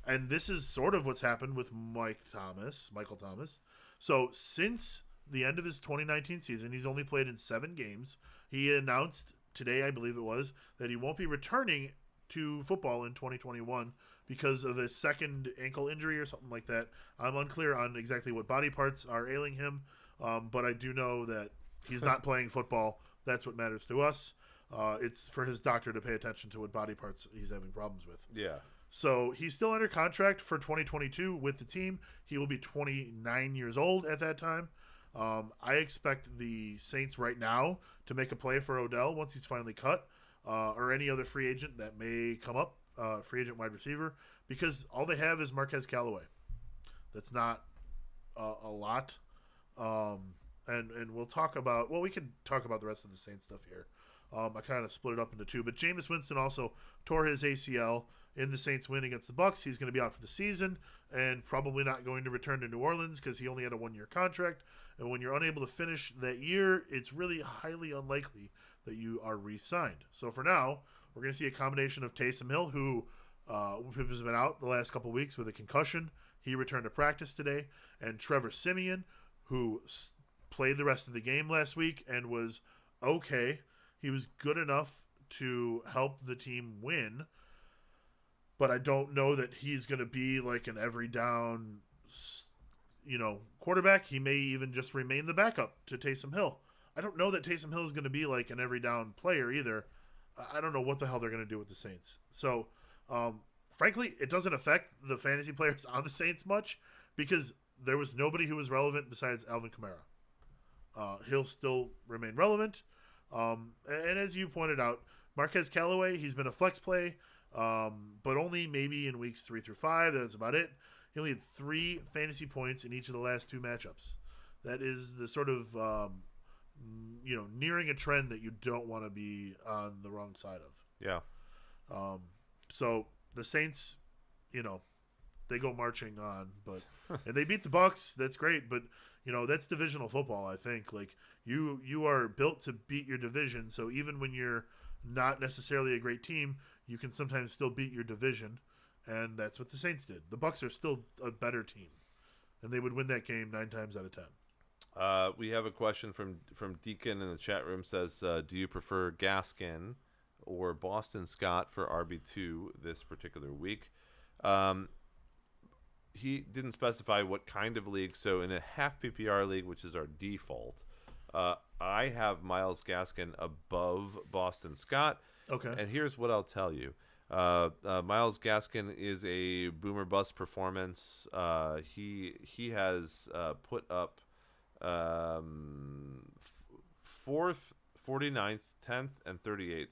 And this is sort of what's happened with Michael Thomas. So since the end of his 2019 season, he's only played in 7 games. He announced today, I believe it was, that he won't be returning to football in 2021 because of a second ankle injury or something like that. I'm unclear on exactly what body parts are ailing him, but I do know that he's not playing football. That's what matters to us. It's for his doctor to pay attention to what body parts he's having problems with. Yeah. So he's still under contract for 2022 with the team. He will be 29 years old at that time. I expect the Saints right now to make a play for Odell once he's finally cut, or any other free agent that may come up, free agent wide receiver, because all they have is Marquez Callaway. That's not a lot. And we'll talk about, we can talk about the rest of the Saints stuff here. I kind of split it up into 2, but Jameis Winston also tore his ACL in the Saints win against the Bucs. He's going to be out for the season and probably not going to return to New Orleans because he only had a 1-year contract. And when you're unable to finish that year, it's really highly unlikely that you are re-signed. So for now, we're going to see a combination of Taysom Hill, who has been out the last couple weeks with a concussion. He returned to practice today. And Trevor Siemian, who played the rest of the game last week and was okay. He was good enough to help the team win, but I don't know that he's going to be like an every down, quarterback. He may even just remain the backup to Taysom Hill. I don't know that Taysom Hill is going to be like an every down player either. I don't know what the hell they're going to do with the Saints. So, frankly, it doesn't affect the fantasy players on the Saints much because there was nobody who was relevant besides Alvin Kamara. He'll still remain relevant. And as you pointed out, Marquez Callaway, he's been a flex play, but only maybe in weeks 3 through 5. That's about it. He only had 3 fantasy points in each of the last 2 matchups. That is the sort of, nearing a trend that you don't want to be on the wrong side of. Yeah. So the Saints, they go marching on, but and they beat the Bucs. That's great, but that's divisional football. I think like you are built to beat your division. So even when you're not necessarily a great team, you can sometimes still beat your division, and that's what the Saints did. The Bucs are still a better team, and they would win that game 9 times out of 10. We have a question from Deacon in the chat room. Says, do you prefer Gaskin or Boston Scott for RB2 this particular week? He didn't specify what kind of league. So in a half PPR league, which is our default, I have Myles Gaskin above Boston Scott. Okay. And here's what I'll tell you. Myles Gaskin is a boomer bust performance. He has put up 4th, 49th, 10th, and 38th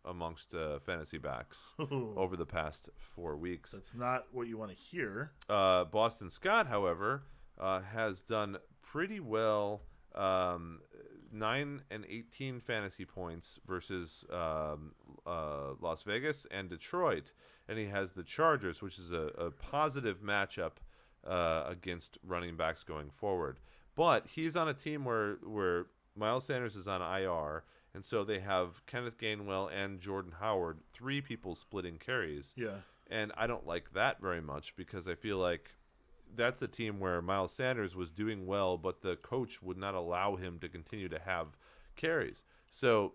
amongst fantasy backs over the past 4 weeks. That's not what you want to hear. Boston Scott, however, has done pretty well. 9 and 18 fantasy points versus Las Vegas and Detroit, and he has the Chargers, which is a positive matchup against running backs going forward. But he's on a team where Miles Sanders is on IR, and so they have Kenneth Gainwell and Jordan Howard, 3 people splitting carries. Yeah. And I don't like that very much because I feel like that's a team where Miles Sanders was doing well, but the coach would not allow him to continue to have carries. So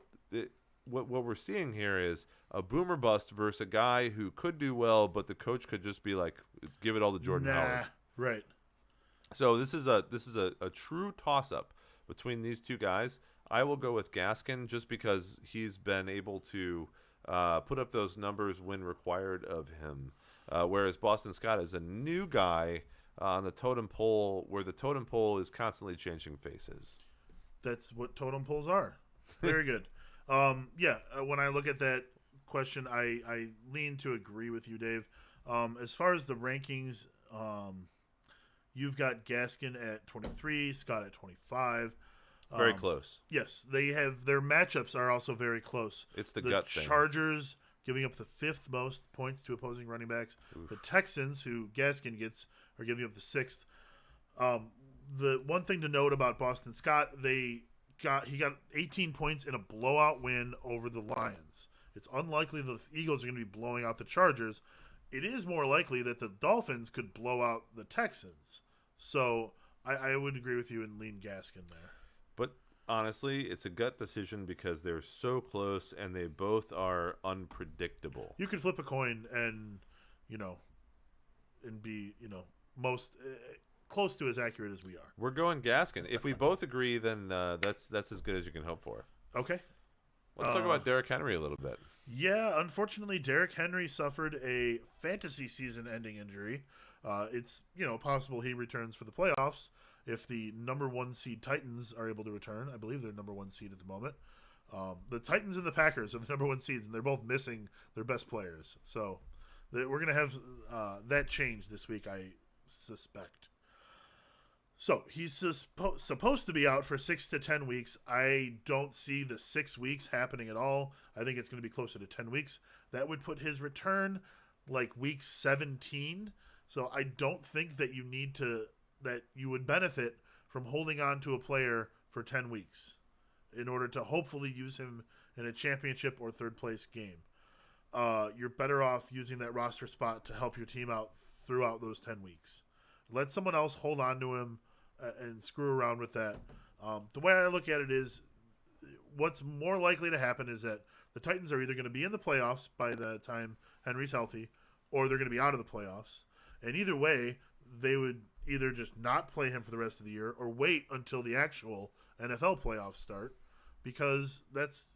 what we're seeing here is a boomer bust versus a guy who could do well, but the coach could just be like, give it all to Jordan Howard. Right. So this is a true toss-up between these two guys. I will go with Gaskin just because he's been able to put up those numbers when required of him, whereas Boston Scott is a new guy on the totem pole, where the totem pole is constantly changing faces. That's what totem poles are. Very good. When I look at that question, I lean to agree with you, Dave. As far as the rankings, you've got Gaskin at 23, Scott at 25. Very close. Yes, they have their matchups are also very close. It's the gut thing. Chargers giving up the 5th most points to opposing running backs. Oof. The Texans, who Gaskin gets, are giving up the 6th. The one thing to note about Boston Scott, he got 18 points in a blowout win over the Lions. It's unlikely the Eagles are going to be blowing out the Chargers. It is more likely that the Dolphins could blow out the Texans. So I would agree with you and lean Gaskin there. But honestly, it's a gut decision because they're so close and they both are unpredictable. You could flip a coin and be, most close to as accurate as we are. We're going Gaskin. If we both agree, then that's as good as you can hope for. Okay. Let's talk about Derrick Henry a little bit. Yeah, unfortunately, Derrick Henry suffered a fantasy season-ending injury. It's possible he returns for the playoffs if the number 1 seed Titans are able to return. I believe they're number 1 seed at the moment. The Titans and the Packers are the number 1 seeds, and they're both missing their best players. So we're going to have that change this week, I suspect. So he's supposed to be out for 6 to 10 weeks. I don't see the 6 weeks happening at all. I think it's going to be closer to 10 weeks. That would put his return like week 17. So I don't think that you would benefit from holding on to a player for 10 weeks in order to hopefully use him in a championship or third place game. You're better off using that roster spot to help your team out throughout those 10 weeks. Let someone else hold on to him and screw around with that. The way I look at it is, what's more likely to happen is that the Titans are either going to be in the playoffs by the time Henry's healthy, or they're going to be out of the playoffs. And either way, they would either just not play him for the rest of the year or wait until the actual NFL playoffs start, because that's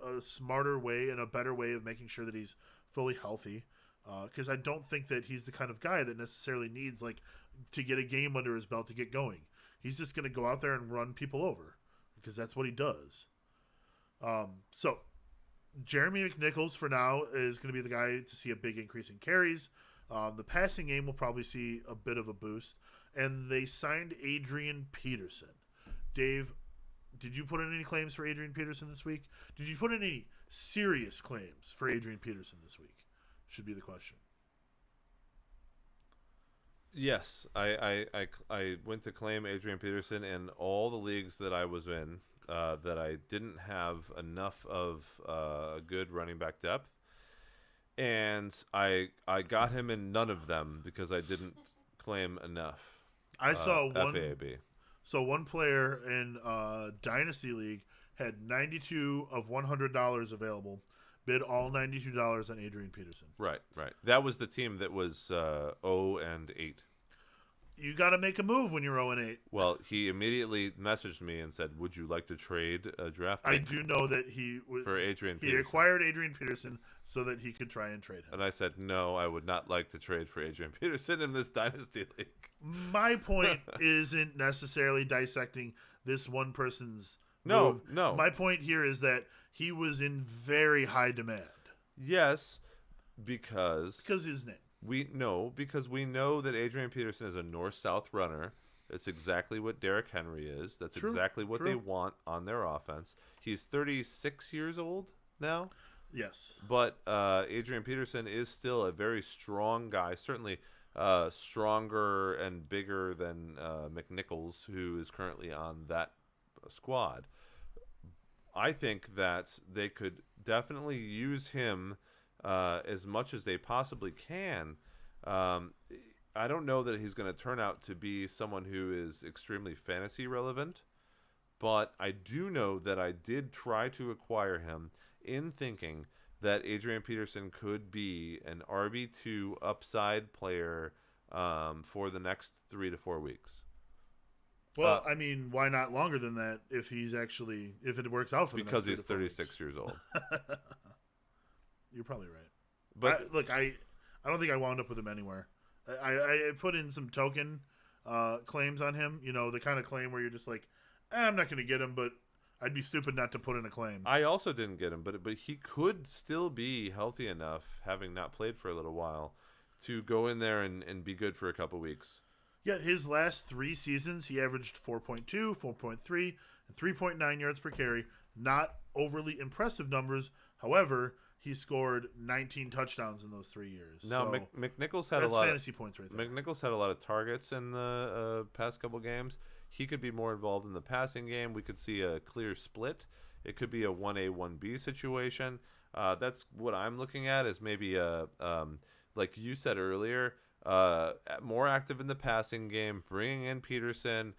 a smarter way and a better way of making sure that he's fully healthy. Because I don't think that he's the kind of guy that necessarily needs to get a game under his belt to get going. He's just going to go out there and run people over because that's what he does. So Jeremy McNichols for now is going to be the guy to see a big increase in carries. The passing game will probably see a bit of a boost. And they signed Adrian Peterson. Dave, did you put in any claims for Adrian Peterson this week? Did you put in any serious claims for Adrian Peterson this week? Should be the question. Yes, I went to claim Adrian Peterson in all the leagues that I was in that I didn't have enough of a good running back depth. And I got him in none of them because I didn't claim enough. I saw one FAAB. So one player in Dynasty League had $92 of $100 available. Bid all $92 on Adrian Peterson. Right. That was the team that was 0-8. You got to make a move when you're 0-8. Well, he immediately messaged me and said, "Would you like to trade a draft I pick do know that for Adrian he Peterson?" acquired Adrian Peterson so that he could try and trade him. And I said, "No, I would not like to trade for Adrian Peterson in this Dynasty League." My point isn't necessarily dissecting this one person's No. My point here is that he was in very high demand. Yes, because his name. Because we know that Adrian Peterson is a north-south runner. That's exactly what Derrick Henry is. That's exactly what they want on their offense. He's 36 years old now. Yes. But Adrian Peterson is still a very strong guy, certainly stronger and bigger than McNichols, who is currently on that squad. I think that they could definitely use him as much as they possibly can. I don't know that he's going to turn out to be someone who is extremely fantasy relevant, but I do know that I did try to acquire him in thinking that Adrian Peterson could be an RB2 upside player for the next 3 to 4 weeks. Well, I mean, why not longer than that if it works out for the because next 3 he's to 4 36 years old. You're probably right. But I don't think I wound up with him anywhere. I put in some token claims on him. The kind of claim where you're just like, I'm not going to get him, but I'd be stupid not to put in a claim. I also didn't get him, but he could still be healthy enough, having not played for a little while, to go in there and be good for a couple weeks. Yeah, his last 3 seasons, he averaged 4.2, 4.3, and 3.9 yards per carry. Not overly impressive numbers. However, he scored 19 touchdowns in those 3 years. Now, so McNichols had that's a lot fantasy points right there. McNichols had a lot of targets in the past couple games. He could be more involved in the passing game. We could see a clear split. It could be a 1A, 1B situation. That's what I'm looking at, is maybe like you said earlier, more active in the passing game, bringing in Peterson,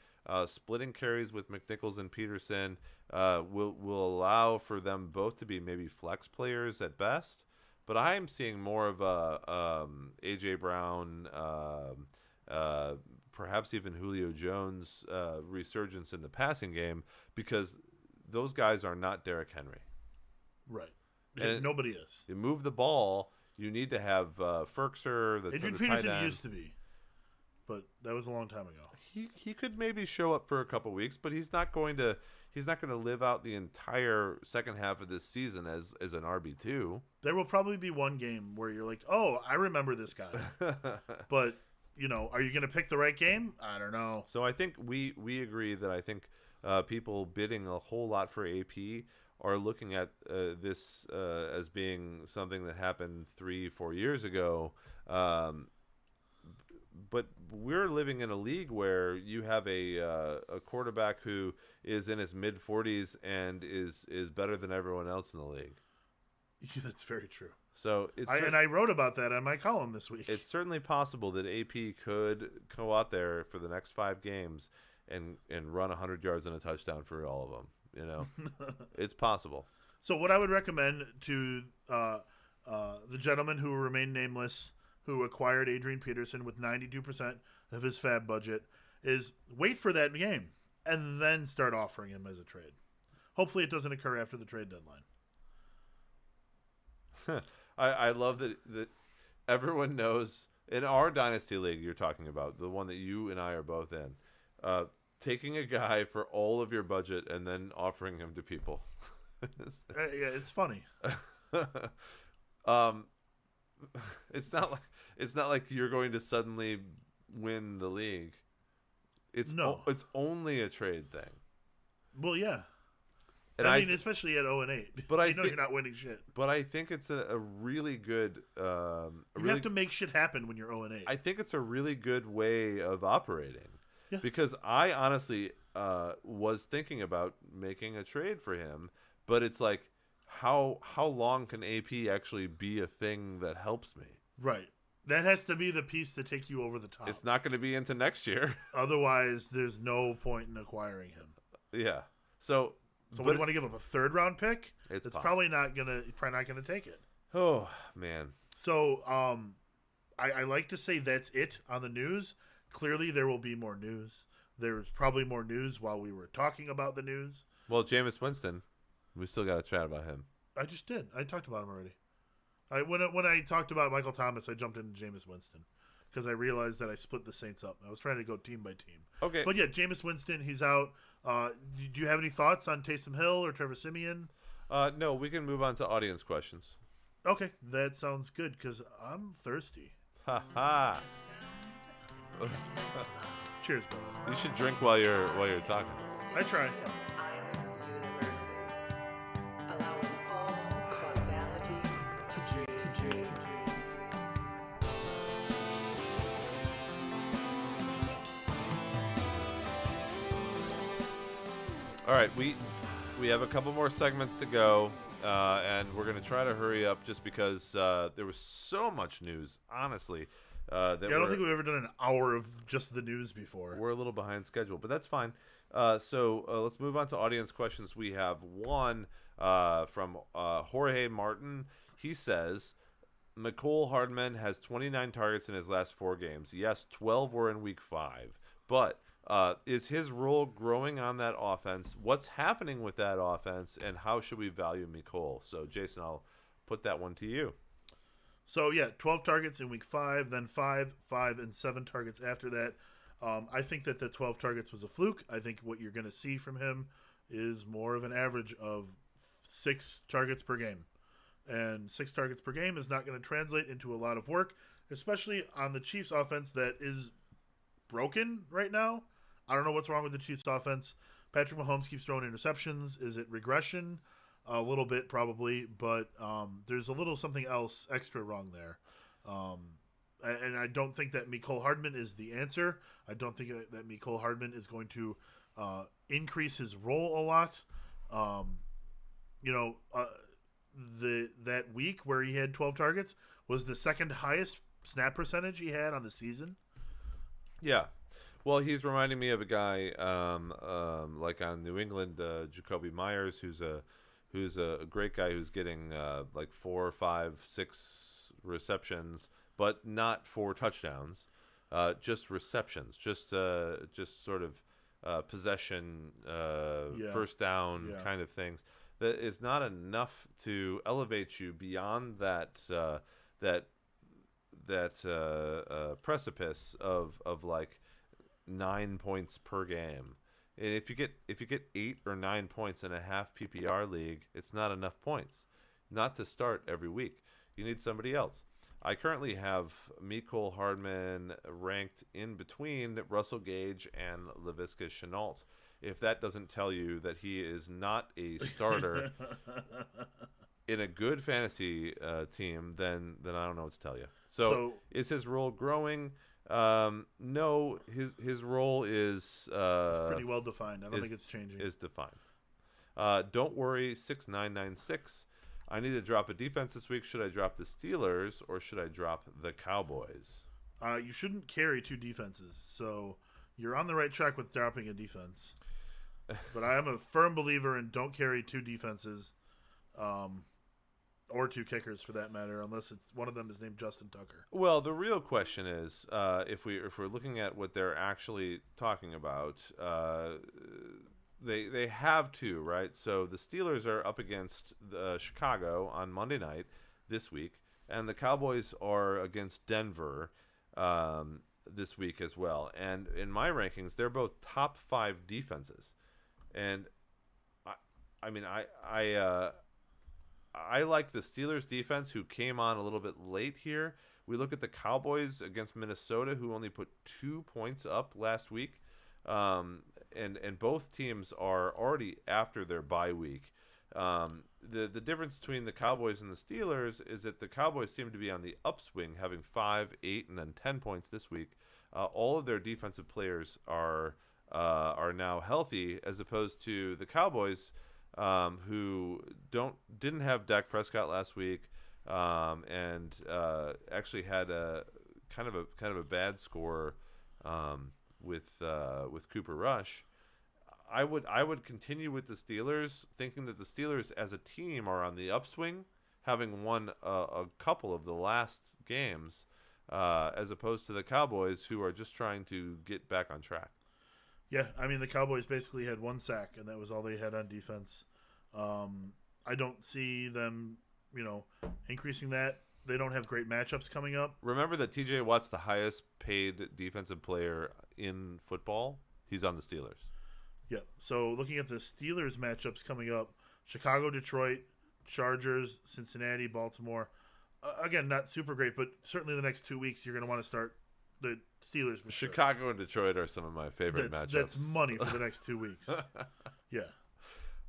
splitting carries with McNichols and Peterson will allow for them both to be maybe flex players at best. But I am seeing more of a A.J. Brown, perhaps even Julio Jones resurgence in the passing game, because those guys are not Derrick Henry. Right. And nobody is. You move the ball, you need to have Ferkser. Adrian Peterson used to be, but that was a long time ago. He could maybe show up for a couple weeks, but he's not going to live out the entire second half of this season as an RB2. There will probably be one game where you're like, oh, I remember this guy. But, are you going to pick the right game? I don't know. So I think we agree that I think people bidding a whole lot for AP are looking at this as being something that happened 3-4 years ago. But we're living in a league where you have a quarterback who is in his mid-40s and is better than everyone else in the league. Yeah, that's very true. So I wrote about that on my column this week. It's certainly possible that AP could go out there for the next 5 games and run 100 yards and a touchdown for all of them. You know, it's possible. So what I would recommend to the gentleman who will remain nameless, who acquired Adrian Peterson with 92% of his fab budget, is wait for that game and then start offering him as a trade. Hopefully it doesn't occur after the trade deadline. I love that everyone knows in our Dynasty League you're talking about, the one that you and I are both in, taking a guy for all of your budget and then offering him to people. Yeah, it's funny. It's not like you're going to suddenly win the league. It's only a trade thing. Well, yeah. And I mean, especially at 0-8. But you're not winning shit. But I think it's a really good. You have to make shit happen when you're 0-8. I think it's a really good way of operating. Yeah. Because I honestly was thinking about making a trade for him, but it's like, how long can AP actually be a thing that helps me? Right. That has to be the piece to take you over the top. It's not going to be into next year. Otherwise, there's no point in acquiring him. Yeah. So what do you want to give him, a 3rd round pick? It's probably not gonna take it. Oh man. So I like to say that's it on the news. Clearly, there will be more news. There's probably more news while we were talking about the news. Well, Jameis Winston, we still got to chat about him. I just did. I talked about him already. When I talked about Michael Thomas, I jumped into Jameis Winston because I realized that I split the Saints up. I was trying to go team by team. Okay. But yeah, Jameis Winston, he's out. Do you have any thoughts on Taysom Hill or Trevor Siemian? No, we can move on to audience questions. Okay, that sounds good because I'm thirsty. Ha ha. Cheers, brother. You should drink while you're talking. I try. All right, we have a couple more segments to go, and we're going to try to hurry up just because there was so much news, honestly. I don't think we've ever done an hour of just the news before. We're a little behind schedule, but that's fine. So let's move on to audience questions. We have one from Jorge Martin. He says, Mikol Hardman has 29 targets in his last 4 games. Yes, 12 were in week 5. But is his role growing on that offense? What's happening with that offense, and how should we value Mikol? So, Jason, I'll put that one to you. So, yeah, 12 targets in week 5, then 5, and 7 targets after that. I think that the 12 targets was a fluke. I think what you're going to see from him is more of an average of 6 targets per game. And 6 targets per game is not going to translate into a lot of work, especially on the Chiefs offense that is broken right now. I don't know what's wrong with the Chiefs offense. Patrick Mahomes keeps throwing interceptions. Is it regression? A little bit probably, but there's a little something else extra wrong there. And I don't think that Mikol Hardman is the answer. I don't think that Mikol Hardman is going to increase his role a lot. That week where he had 12 targets was the second highest snap percentage he had on the season. Yeah. Well, he's reminding me of a guy like on New England, Jacoby Myers, who's a great guy who's getting like 4, 5, 6 receptions, but not 4 touchdowns, just receptions, just sort of possession, first down kind of things. That is not enough to elevate you beyond that precipice of like 9 points per game. And if you get 8 or 9 points in a half PPR league, it's not enough points. Not to start every week. You need somebody else. I currently have Mikol Hardman ranked in between Russell Gage and Laviska Shenault. If that doesn't tell you that he is not a starter in a good fantasy team, then I don't know what to tell you. So is his role growing? No, his role is pretty well defined. I don't think it's changing. Is defined. Don't worry, 6996. I need to drop a defense this week. Should I drop the Steelers or should I drop the Cowboys? You shouldn't carry 2 defenses, so you're on the right track with dropping a defense. But I am a firm believer in don't carry 2 defenses, or 2 kickers for that matter, unless one of them is named Justin Tucker. Well, the real question is, if we're looking at what they're actually talking about, they have 2, right? So the Steelers are up against Chicago on Monday night this week, and the Cowboys are against Denver this week as well. And in my rankings, they're both top 5 defenses. And I like the Steelers defense, who came on a little bit late here. We look at the Cowboys against Minnesota, who only put 2 points up last week. And both teams are already after their bye week. The difference between the Cowboys and the Steelers is that the Cowboys seem to be on the upswing, having 5, 8, and then 10 points this week. All of their defensive players are now healthy, as opposed to the Cowboys, who didn't have Dak Prescott last week, and actually had a kind of a bad score with Cooper Rush. I would continue with the Steelers, thinking that the Steelers as a team are on the upswing, having won a couple of the last games, as opposed to the Cowboys, who are just trying to get back on track. Yeah, I mean, the Cowboys basically had 1 sack, and that was all they had on defense. I don't see them, increasing that. They don't have great matchups coming up. Remember that TJ Watt's the highest paid defensive player in football. He's on the Steelers. Yeah, so looking at the Steelers matchups coming up, Chicago, Detroit, Chargers, Cincinnati, Baltimore. Again, not super great, but certainly the next 2 weeks you're going to want to start the Steelers for Chicago sure. and Detroit are some of my favorite matchups. That's money for the next 2 weeks. Yeah.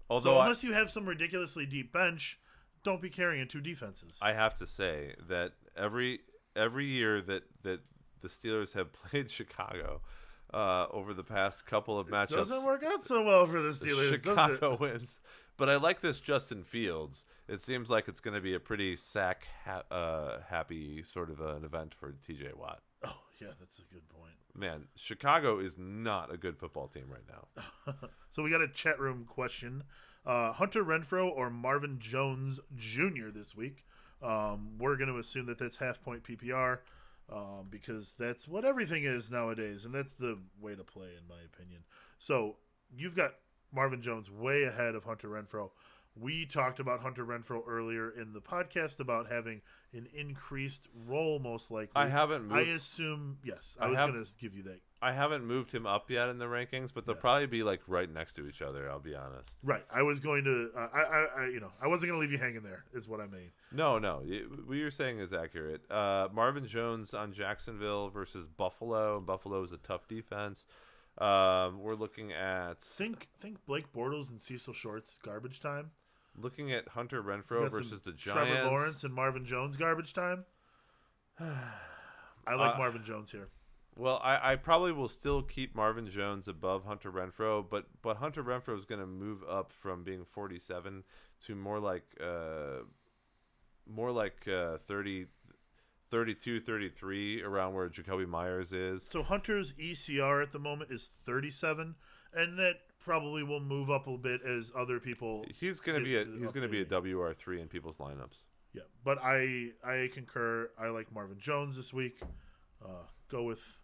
Although unless you have some ridiculously deep bench, don't be carrying 2 defenses. I have to say that every year that the Steelers have played Chicago over the past couple of matchups, it doesn't work out so well for the Steelers. Chicago wins. But I like this Justin Fields. It seems like it's going to be a pretty happy sort of an event for TJ Watt. Oh, yeah, that's a good point. Man, Chicago is not a good football team right now. So we got a chat room question. Hunter Renfrow or Marvin Jones Jr. this week. We're going to assume that that's half-point PPR because that's what everything is nowadays, and that's the way to play, in my opinion. So you've got Marvin Jones way ahead of Hunter Renfrow. We talked about Hunter Renfrow earlier in the podcast about having an increased role, most likely. I haven't moved. I assume, yes. I was going to give you that. I haven't moved him up yet in the rankings, but they'll probably be like right next to each other. I'll be honest. Right. I was going to. I wasn't going to leave you hanging there. Is what I mean. No. What you're saying is accurate. Marvin Jones on Jacksonville versus Buffalo. Buffalo is a tough defense. We're looking at think Blake Bortles and Cecil Short's garbage time. Looking at Hunter Renfrow versus the Giants. Trevor Lawrence and Marvin Jones garbage time. I like Marvin Jones here. Well, I probably will still keep Marvin Jones above Hunter Renfrow, but Hunter Renfrow is going to move up from being 47 to more like 30, 32, 33, around where Jacoby Myers is. So Hunter's ECR at the moment is 37, and that probably will move up a bit as other people. He's going to be a WR3 in people's lineups. Yeah, but I concur. I like Marvin Jones this week. Go with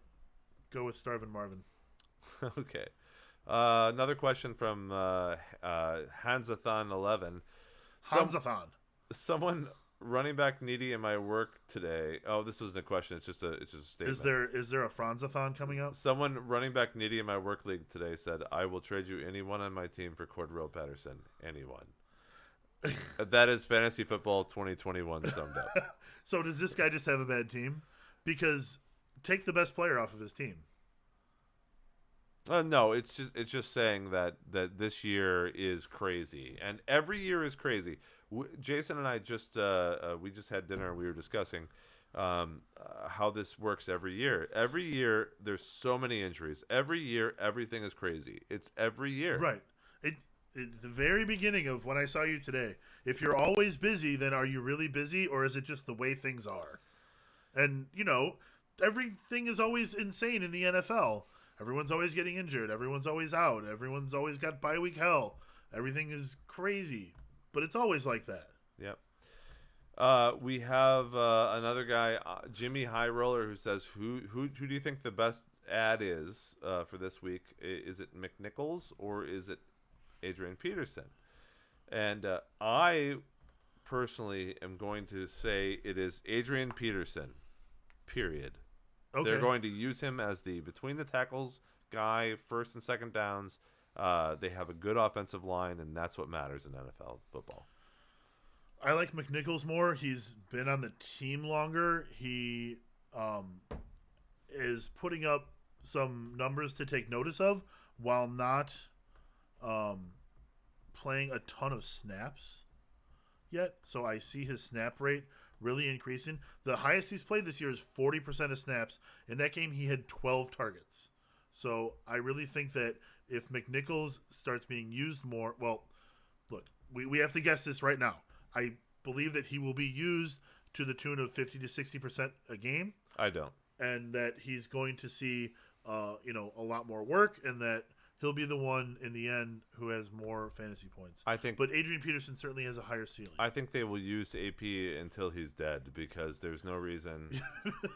Starvin Marvin. Okay. Another question from Hansathon11. Hansathon. Someone running back needy in my work today. Oh, this wasn't a question. It's just a statement. Is there a Franzathon coming up? Someone running back needy in my work league today said, "I will trade you anyone on my team for Cordero Patterson." Anyone. That is fantasy football 2021 summed up. So does this guy just have a bad team? Because take the best player off of his team. No, it's just saying that this year is crazy, and every year is crazy. Jason and I we just had dinner and we were discussing how this works every year. Every year there's so many injuries. Every year everything is crazy. It's every year. Right. at the very beginning of when I saw you today. If you're always busy, then are you really busy, or is it just the way things are? And, everything is always insane in the NFL. Everyone's always getting injured. Everyone's always out. Everyone's always got bye-week hell. Everything is crazy. But it's always like that. Yep. We have another guy, Jimmy High Roller, who says, who do you think the best ad is for this week? Is it McNichols or is it Adrian Peterson? And I personally am going to say it is Adrian Peterson, period. Okay. They're going to use him as the between the tackles guy, first and second downs. They have a good offensive line, and that's what matters in NFL football. I like McNichols more. He's been on the team longer. He is putting up some numbers to take notice of while not playing a ton of snaps yet. So I see his snap rate really increasing. The highest he's played this year is 40% of snaps. In that game, he had 12 targets. So I really think that if McNichols starts being used more, well, look, we have to guess this right now. I believe that he will be used to the tune of 50 to 60% a game. I don't. And that he's going to see, a lot more work, and that he'll be the one in the end who has more fantasy points. But Adrian Peterson certainly has a higher ceiling. I think they will use AP until he's dead because there's no reason.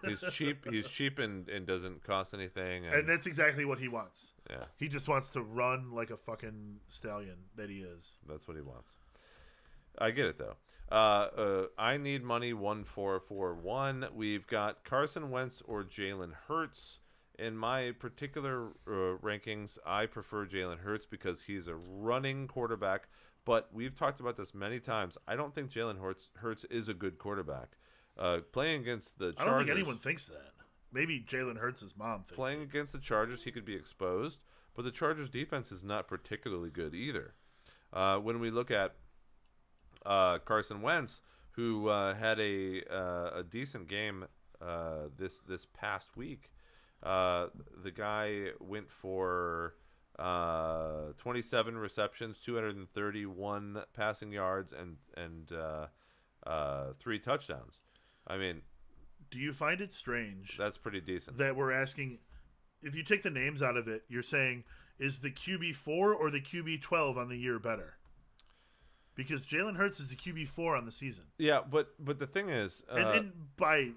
He's cheap. He's cheap and doesn't cost anything. And that's exactly what he wants. Yeah. He just wants to run like a fucking stallion that he is. That's what he wants. I get it though. I need money 1441. We've got Carson Wentz or Jalen Hurts. In my particular rankings, I prefer Jalen Hurts because he's a running quarterback. But we've talked about this many times. I don't think Jalen Hurts is a good quarterback. Playing against the Chargers, I don't think anyone thinks that. Maybe Jalen Hurts' mom thinks playing that. Against the Chargers, he could be exposed. But the Chargers' defense is not particularly good either. When we look at Carson Wentz, who had a decent game this past week. The guy went for 27 receptions, 231 passing yards, and 3 touchdowns. I mean, do you find it strange? That's pretty decent. That we're asking, if you take the names out of it, you're saying, is the QB4 or the QB12 on the year better? Because Jalen Hurts is the QB4 on the season. Yeah, but the thing is, and by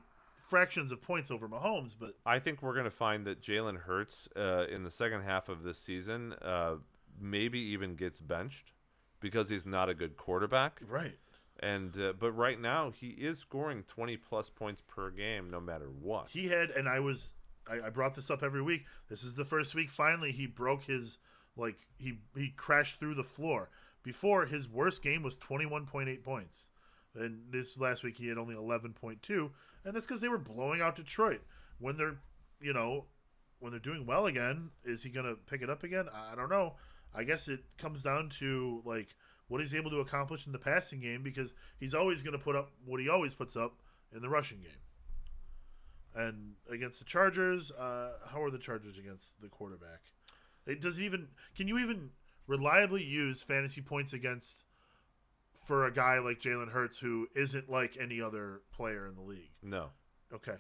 fractions of points over Mahomes, but I think we're going to find that Jalen Hurts in the second half of this season maybe even gets benched because he's not a good quarterback. Right. And but right now he is scoring 20 plus points per game no matter what. He had, and I brought this up every week. This is the first week finally he broke his, he crashed through the floor. Before, his worst game was 21.8 points. And this last week he had only 11.2, and that's because they were blowing out Detroit. When they're doing well again, is he going to pick it up again? I don't know. I guess it comes down to what he's able to accomplish in the passing game, because he's always going to put up what he always puts up in the rushing game. And against the Chargers, how are the Chargers against the quarterback? Can you even reliably use fantasy points for a guy like Jalen Hurts who isn't like any other player in the league? No. Okay.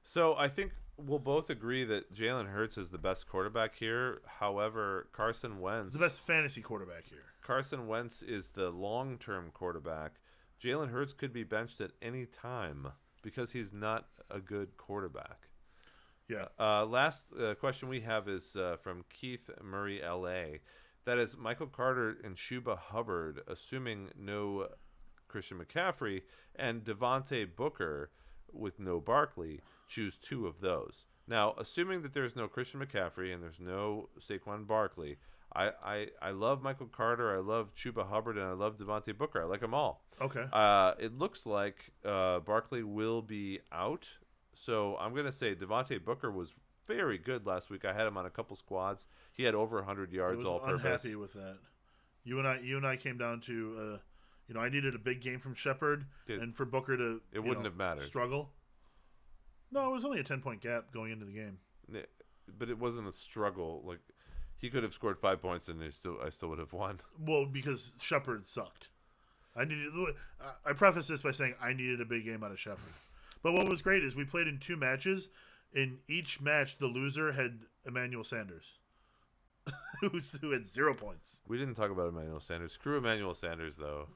So I think we'll both agree that Jalen Hurts is the best quarterback here. However, Carson Wentz... the best fantasy quarterback here. Carson Wentz is the long-term quarterback. Jalen Hurts could be benched at any time because he's not a good quarterback. Yeah. Last question we have is from Keith Murray, L.A., that is Michael Carter and Chuba Hubbard, assuming no Christian McCaffrey, and Devontae Booker with no Barkley. Choose 2 of those. Now, assuming that there's no Christian McCaffrey and there's no Saquon Barkley, I love Michael Carter, I love Chuba Hubbard, and I love Devontae Booker. I like them all. Okay. It looks like Barkley will be out, so I'm going to say Devontae Booker was very good last week. I had him on a couple squads. He had over 100 yards all purpose. Unhappy with that. You and I came down to, I needed a big game from Shepard, and for Booker to wouldn't have mattered. Struggle. No, it was only a 10-point gap going into the game. But it wasn't a struggle. He could have scored 5 points, and I still would have won. Well, because Shepard sucked. I preface this by saying I needed a big game out of Shepard. But what was great is we played in 2 matches. In each match, the loser had Emmanuel Sanders, who had 0 points. We didn't talk about Emmanuel Sanders. Screw Emmanuel Sanders, though.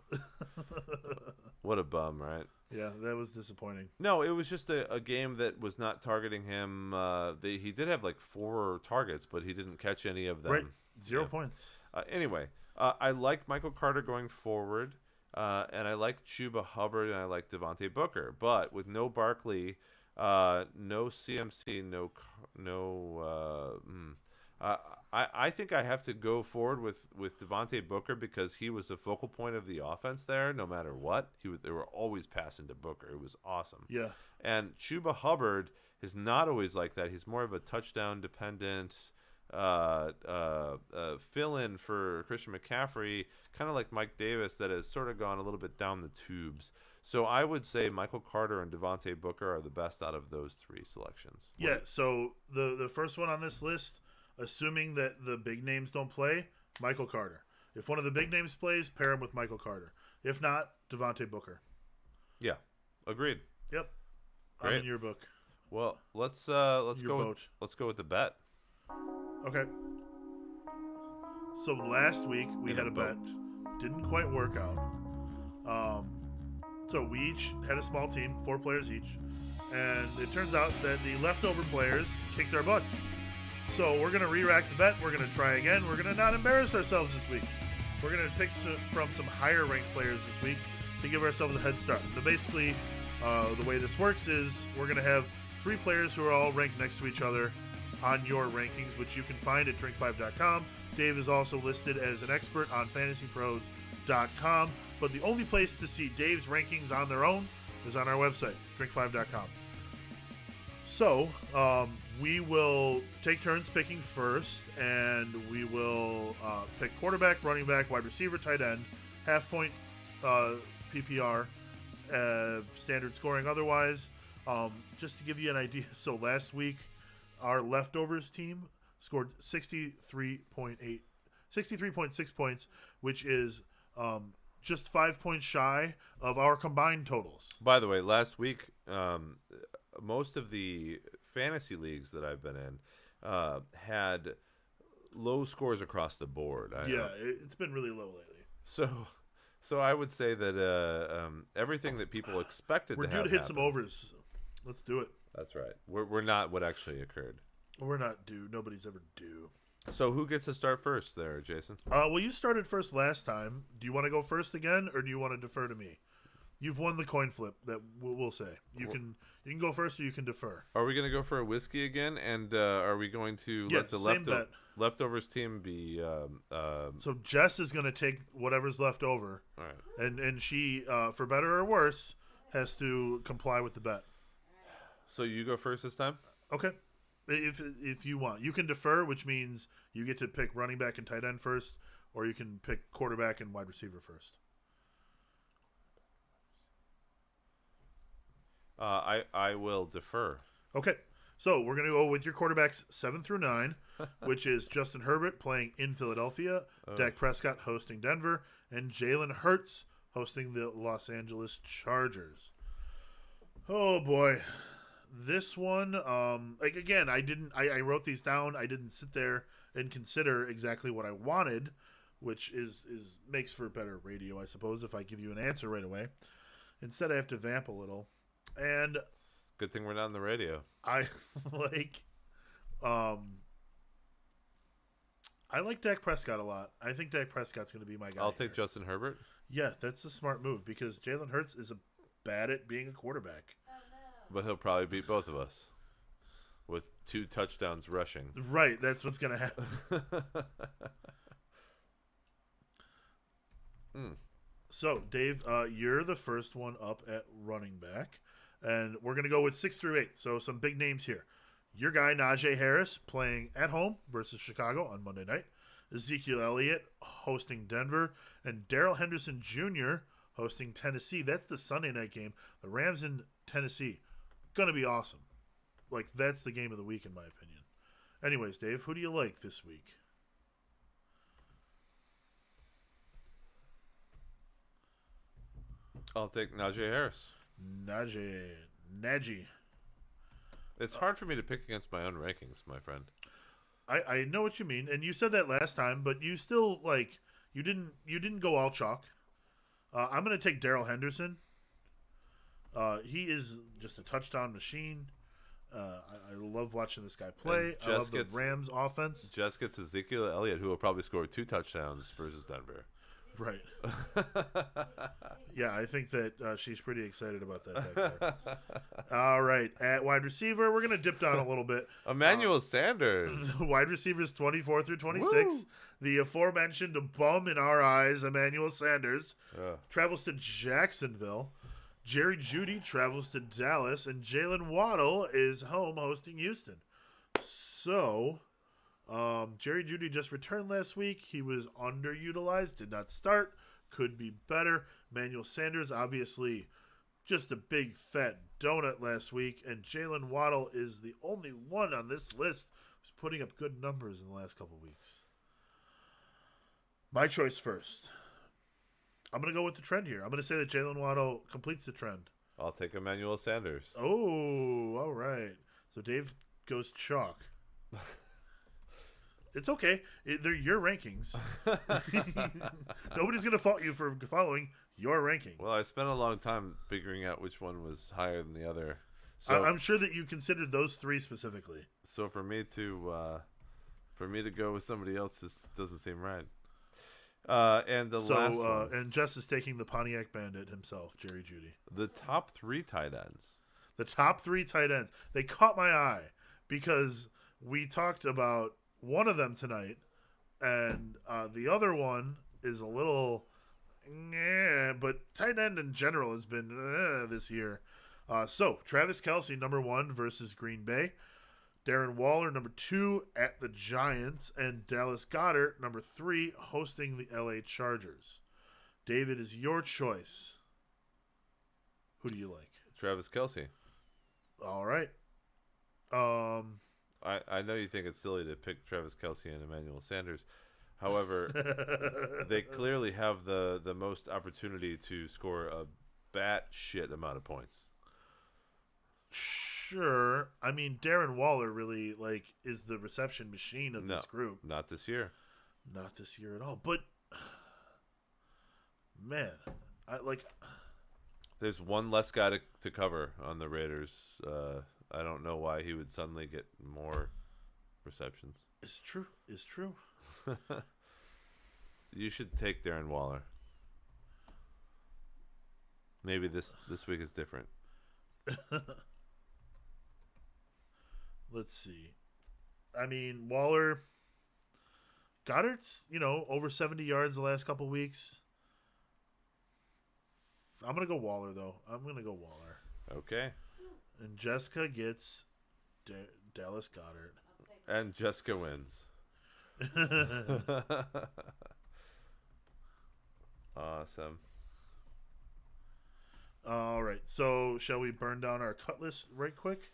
What a bum, right? Yeah, that was disappointing. No, it was just a game that was not targeting him. He did have like 4 targets, but he didn't catch any of them. Right, 0 points. Anyway, I like Michael Carter going forward, and I like Chuba Hubbard, and I like Devontae Booker. But with no Barkley, no CMC, I think I have to go forward with Devontae Booker because he was the focal point of the offense there. No matter what, they were always passing to Booker. It was awesome. Yeah. And Chuba Hubbard is not always like that. He's more of a touchdown dependent fill-in for Christian McCaffrey, kind of like Mike Davis, that has sort of gone a little bit down the tubes. So I would say Michael Carter and Devontae Booker are the best out of those 3 selections. Yeah. So the first one on this list, assuming that the big names don't play, Michael Carter. If one of the big names plays, pair him with Michael Carter. If not, Devontae Booker. Yeah, agreed. Yep. Great. I'm in your book. Well, let's Your go. boat. Let's go with the bet. Okay. So last week we had a bet. Didn't quite work out. So we each had a small team, 4 players each. And it turns out that the leftover players kicked our butts. So we're going to re-rack the bet. We're going to try again. We're going to not embarrass ourselves this week. We're going to pick from some higher-ranked players this week to give ourselves a head start. So basically, the way this works is we're going to have 3 players who are all ranked next to each other on your rankings, which you can find at drink5.com. Dave is also listed as an expert on fantasypros.com. But the only place to see Dave's rankings on their own is on our website, drink5.com. So, we will take turns picking first, and we will pick quarterback, running back, wide receiver, tight end, half-point PPR, standard scoring otherwise. Just to give you an idea, so last week, our leftovers team scored 63.6 points, which is just 5 points shy of our combined totals. By the way, last week, most of the fantasy leagues that I've been in had low scores across the board. It's been really low lately. So I would say that everything that people expected we're to due have to hit happen, some overs. Let's do it. That's right. We're not what actually occurred. We're not due. Nobody's ever due. So who gets to start first there, Jason? Well, you started first last time. Do you want to go first again, or do you want to defer to me? You've won the coin flip. That we'll say. You can go first, or you can defer. Are we going to go for a whiskey again? And are we going to let the leftovers team be? So Jess is going to take whatever's left over. All right. And she, for better or worse, has to comply with the bet. So you go first this time? Okay. If you want, you can defer, which means you get to pick running back and tight end first, or you can pick quarterback and wide receiver first. I will defer. Okay, so we're going to go with your quarterbacks 7 through 9, which is Justin Herbert playing in Philadelphia, Dak Prescott hosting Denver, and Jalen Hurts hosting the Los Angeles Chargers. Oh boy. This one, again, I wrote these down. I didn't sit there and consider exactly what I wanted, which makes for better radio, I suppose, if I give you an answer right away. Instead, I have to vamp a little. And good thing we're not on the radio. I like Dak Prescott a lot. I think Dak Prescott's going to be my guy. I'll take Justin Herbert. Yeah, that's a smart move because Jalen Hurts is bad at being a quarterback. But he'll probably beat both of us with 2 touchdowns rushing. Right, that's what's going to happen. So, Dave, you're the first one up at running back. And we're going to go with 6 through 8. So, some big names here. Your guy, Najee Harris, playing at home versus Chicago on Monday night. Ezekiel Elliott hosting Denver. And Daryl Henderson Jr. hosting Tennessee. That's the Sunday night game. The Rams in Tennessee. Going to be awesome. Like, that's the game of the week, in my opinion. Anyways, Dave, who do you like this week? I'll take Najee Harris. Najee. It's hard for me to pick against my own rankings, my friend. I know what you mean, and you said that last time, but you still you didn't go all chalk. I'm gonna take Daryl Henderson. He is just a touchdown machine. I love watching this guy play. I love the Rams offense. Just gets Ezekiel Elliott, who will probably score 2 touchdowns versus Denver. Right. Yeah, I think that she's pretty excited about that back there. All right. At wide receiver, we're going to dip down a little bit. Emmanuel Sanders. Wide receivers 24 through 26. Woo! The aforementioned bum in our eyes, Emmanuel Sanders, travels to Jacksonville. Jerry Jeudy travels to Dallas. And Jalen Waddle is home hosting Houston. So... Jerry Jeudy just returned last week. He was underutilized, did not start, could be better. Emmanuel Sanders, obviously, just a big fat donut last week. And Jalen Waddle is the only one on this list who's putting up good numbers in the last couple weeks. My choice first. I'm going to go with the trend here. I'm going to say that Jalen Waddle completes the trend. I'll take Emmanuel Sanders. Oh, all right. So Dave goes chalk. It's okay. They're your rankings. Nobody's going to fault you for following your rankings. Well, I spent a long time figuring out which one was higher than the other. So I'm sure that you considered those 3 specifically. So for me to go with somebody else just doesn't seem right. And the last one. And Jess is taking the Pontiac Bandit himself, Jerry Jeudy. The top 3 tight ends. The top 3 tight ends. They caught my eye because we talked about one of them tonight, and the other one is a little, but tight end in general has been this year. So Travis Kelce, number 1 versus Green Bay. Darren Waller, number 2 at the Giants, and Dallas Goedert, number 3, hosting the LA Chargers. David, is your choice. Who do you like? Travis Kelce. All right. I know you think it's silly to pick Travis Kelce and Emmanuel Sanders. However, they clearly have the most opportunity to score a bat-shit amount of points. Sure. I mean, Darren Waller really is the reception machine of this group. Not this year. Not this year at all. But man, there's one less guy to cover on the Raiders. I don't know why he would suddenly get more receptions. It's true. It's true. You should take Darren Waller. Maybe this week is different. Let's see. I mean, Waller, Goddard's, over 70 yards the last couple weeks. I'm going to go Waller, though. I'm going to go Waller. Okay. And Jessica gets Dallas Goedert. And Jessica wins. Awesome. All right. So, shall we burn down our cut list right quick?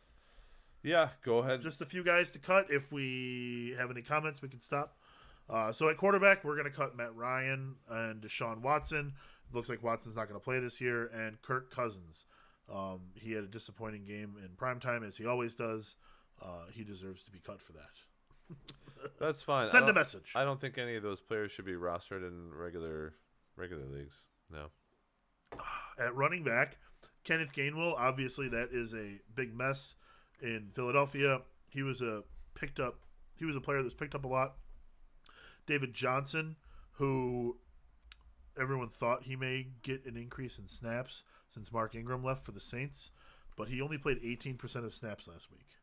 Yeah, go ahead. Just a few guys to cut. If we have any comments, we can stop. So, at quarterback, we're going to cut Matt Ryan and Deshaun Watson. It looks like Watson's not going to play this year. And Kirk Cousins. He had a disappointing game in primetime, as he always does. He deserves to be cut for that. That's fine. Send a message. I don't think any of those players should be rostered in regular leagues. No. At running back, Kenneth Gainwell. Obviously, that is a big mess in Philadelphia. He was a player that was picked up a lot. David Johnson, who everyone thought he may get an increase in snaps since Mark Ingram left for the Saints, but he only played 18% of snaps last week.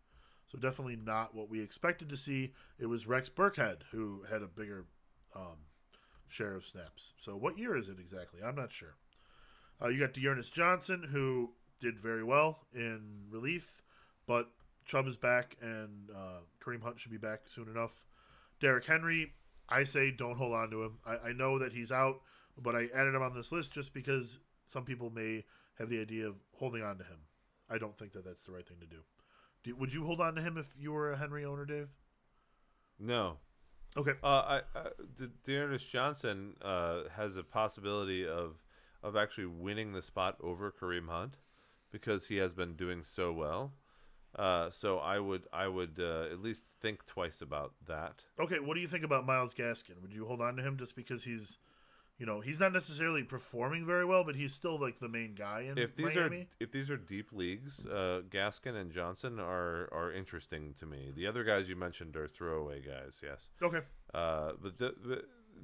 So definitely not what we expected to see. It was Rex Burkhead who had a bigger share of snaps. So what year is it exactly? I'm not sure. You got Dearness Johnson, who did very well in relief, but Chubb is back, and Kareem Hunt should be back soon enough. Derrick Henry, I say don't hold on to him. I know that he's out, but I added him on this list just because some people may have the idea of holding on to him. I don't think that that's the right thing to do. Would you hold on to him if you were a Henry owner, Dave? No. Okay. Dearness Johnson has a possibility of of actually winning the spot over Kareem Hunt because he has been doing so well. So I would at least think twice about that. Okay, what do you think about Myles Gaskin? Would you hold on to him just because he's not necessarily performing very well, but he's still like the main guy in Miami? If these are deep leagues, Gaskin and Johnson are interesting to me. The other guys you mentioned are throwaway guys, yes. Okay. But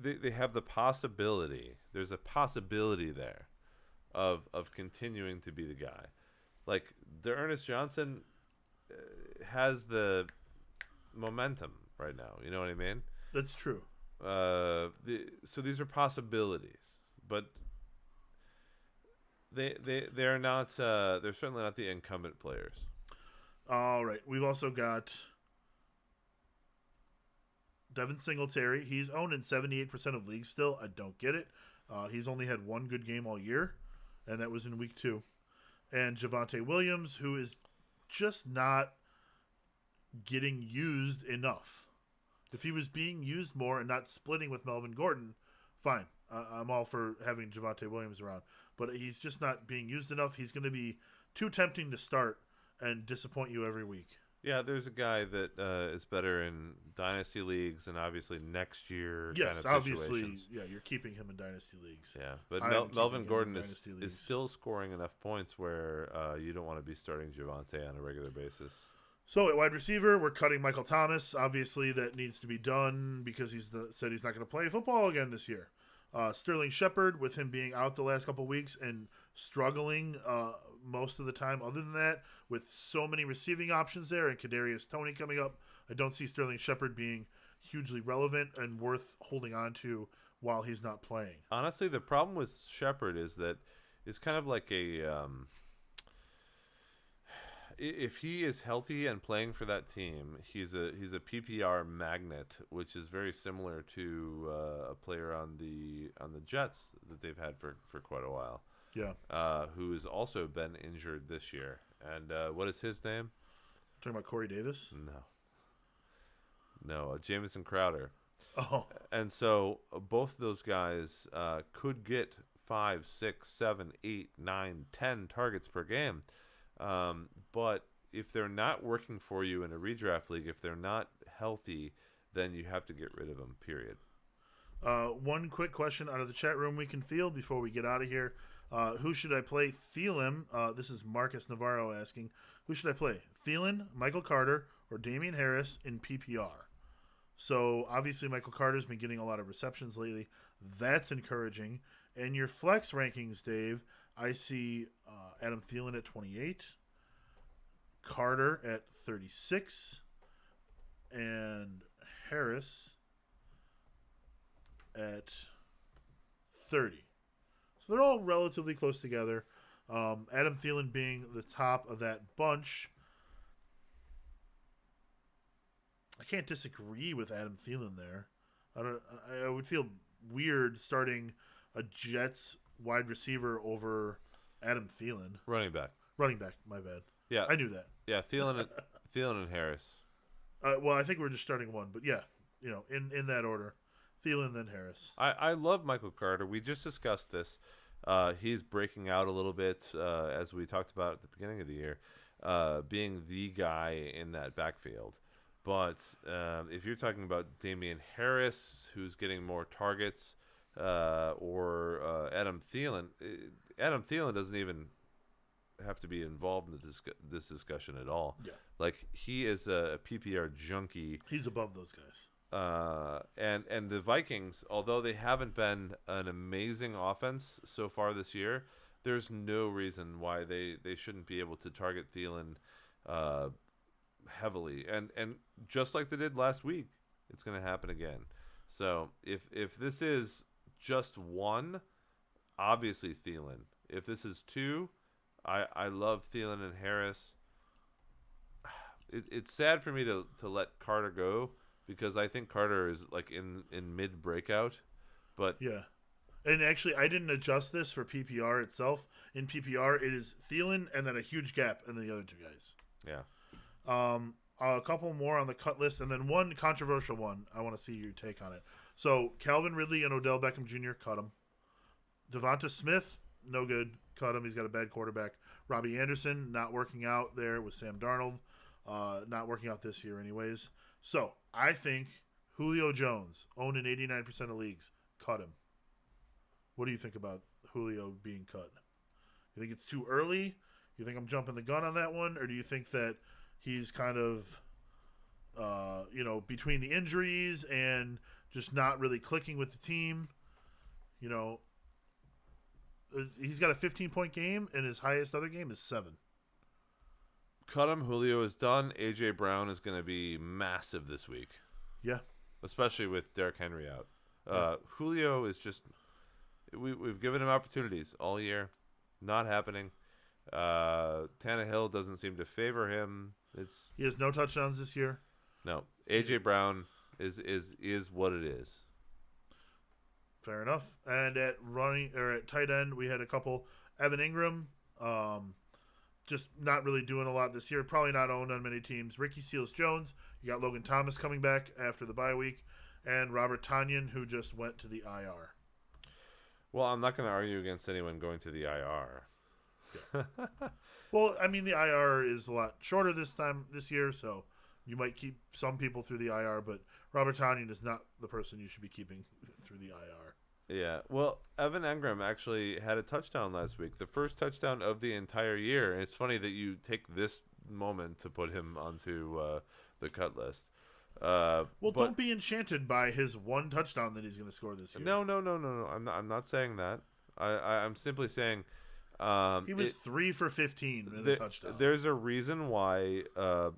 they have the possibility. There's a possibility there of continuing to be the guy. Like Ernest Johnson has the momentum right now. You know what I mean? That's true. So these are possibilities, but they're not. They're certainly not the incumbent players. All right. We've also got Devin Singletary. He's owned in 78% of leagues still. I don't get it. He's only had one good game all year, and that was in week 2. And Javonte Williams, who is just not getting used enough. If he was being used more and not splitting with Melvin Gordon, fine. I'm all for having Javonte Williams around. But he's just not being used enough. He's going to be too tempting to start and disappoint you every week. Yeah, there's a guy that is better in dynasty leagues and obviously next year. Yes, kind of obviously, situations. yeah, you're keeping him in dynasty leagues. Yeah, but keeping Melvin him Gordon in dynasty is leagues. still scoring enough points where you don't want to be starting Javonte on a regular basis. So at wide receiver, we're cutting Michael Thomas. Obviously, that needs to be done because said he's not going to play football again this year. Sterling Shepard, with him being out the last couple of weeks and struggling most of the time. Other than that, with so many receiving options there and Kadarius Toney coming up, I don't see Sterling Shepard being hugely relevant and worth holding on to while he's not playing. Honestly, the problem with Shepard is that it's kind of like a if he is healthy and playing for that team, he's a PPR magnet, which is very similar to a player on the Jets that they've had for quite a while. Yeah. Who has also been injured this year. And what is his name? Talking about Corey Davis? No, Jamison Crowder. Oh. And so both of those guys could get 5, 6, 7, 8, 9, 10 targets per game. But if they're not working for you in a redraft league, if they're not healthy, then you have to get rid of them, period. One quick question out of the chat room we can field before we get out of here. Who should I play? Thielen. This is Marcus Navarro asking. Who should I play? Thielen, Michael Carter, or Damian Harris in PPR? So, obviously, Michael Carter's been getting a lot of receptions lately. That's encouraging. And your flex rankings, Dave, I see Adam Thielen at 28, Carter at 36, and Harris at 30. So they're all relatively close together. Adam Thielen being the top of that bunch. I can't disagree with Adam Thielen there. I would feel weird starting a Jets wide receiver over Adam Thielen. Running back, my bad. Yeah. I knew that. Yeah, Thielen and Harris. Well, I think we're just starting one, but yeah, in that order. Thielen, then Harris. I love Michael Carter. We just discussed this. He's breaking out a little bit, as we talked about at the beginning of the year, being the guy in that backfield. But if you're talking about Damian Harris, who's getting more targets, or Adam Thielen doesn't even have to be involved in this discussion at all. Yeah. Like, he is a PPR junkie. He's above those guys. And the Vikings, although they haven't been an amazing offense so far this year, there's no reason why they shouldn't be able to target Thielen heavily. And just like they did last week, it's going to happen again. So if this is just one, obviously Thielen. If this is two, I love Thielen and Harris. It's sad for me to let Carter go, because I think Carter is like in mid breakout, but yeah. And actually, I didn't adjust this for PPR itself. In PPR, it is Thielen and then a huge gap in the other two guys. Yeah. A couple more on the cut list, and then one controversial one. I want to see your take on it. So Calvin Ridley and Odell Beckham Jr. cut him. Devonta Smith no good. Cut him. He's got a bad quarterback. Robbie Anderson, not working out there with Sam Darnold. Not working out this year anyways. So, I think Julio Jones, owned in 89% of leagues, cut him. What do you think about Julio being cut? You think it's too early? You think I'm jumping the gun on that one? Or do you think that he's kind of, between the injuries and just not really clicking with the team? He's got a 15-point game, and his highest other game is 7. Cut him. Julio is done. A.J. Brown is going to be massive this week. Yeah. Especially with Derrick Henry out. Julio is just we've given him opportunities all year. Not happening. Tannehill doesn't seem to favor him. He has no touchdowns this year. No. A.J. Brown is what it is. Fair enough. And at tight end, we had a couple. Evan Ingram, just not really doing a lot this year. Probably not owned on many teams. Ricky Seals-Jones. You got Logan Thomas coming back after the bye week. And Robert Tonyan, who just went to the IR. Well, I'm not going to argue against anyone going to the IR. Yeah. Well, I mean, the IR is a lot shorter this year, so you might keep some people through the IR, but Robert Tonyan is not the person you should be keeping through the IR. Yeah, well, Evan Engram actually had a touchdown last week, the first touchdown of the entire year. And it's funny that you take this moment to put him onto the cut list. Don't be enchanted by his one touchdown that he's going to score this year. No. I'm not saying that. I'm simply saying he was 3 for 15 in a touchdown. There's a reason why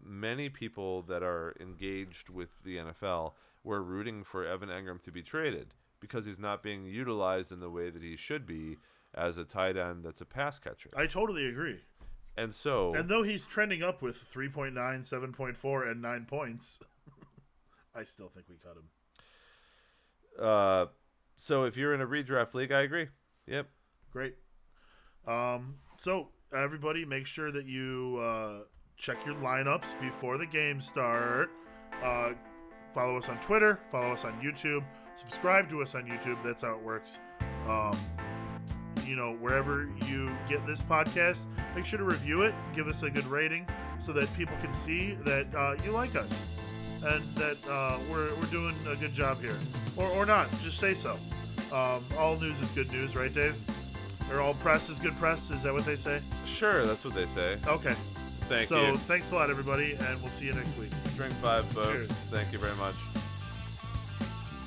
many people that are engaged with the NFL were rooting for Evan Engram to be traded, because he's not being utilized in the way that he should be as a tight end that's a pass catcher. I totally agree. And though he's trending up with 3.9, 7.4, and 9 points, I still think we cut him. So if you're in a redraft league, I agree. Yep. Great. So everybody, make sure that you check your lineups before the games start. Follow us on Twitter. Follow us on YouTube. Subscribe to us on YouTube. That's how it works. Wherever you get this podcast, make sure to review it. Give us a good rating so that people can see that you like us and that we're doing a good job here. Or not. Just say so. All news is good news, right, Dave? Or all press is good press? Is that what they say? Sure, that's what they say. Okay. Thank you. So thanks a lot, everybody, and we'll see you next week. Drink 5, folks. Cheers. Thank you very much.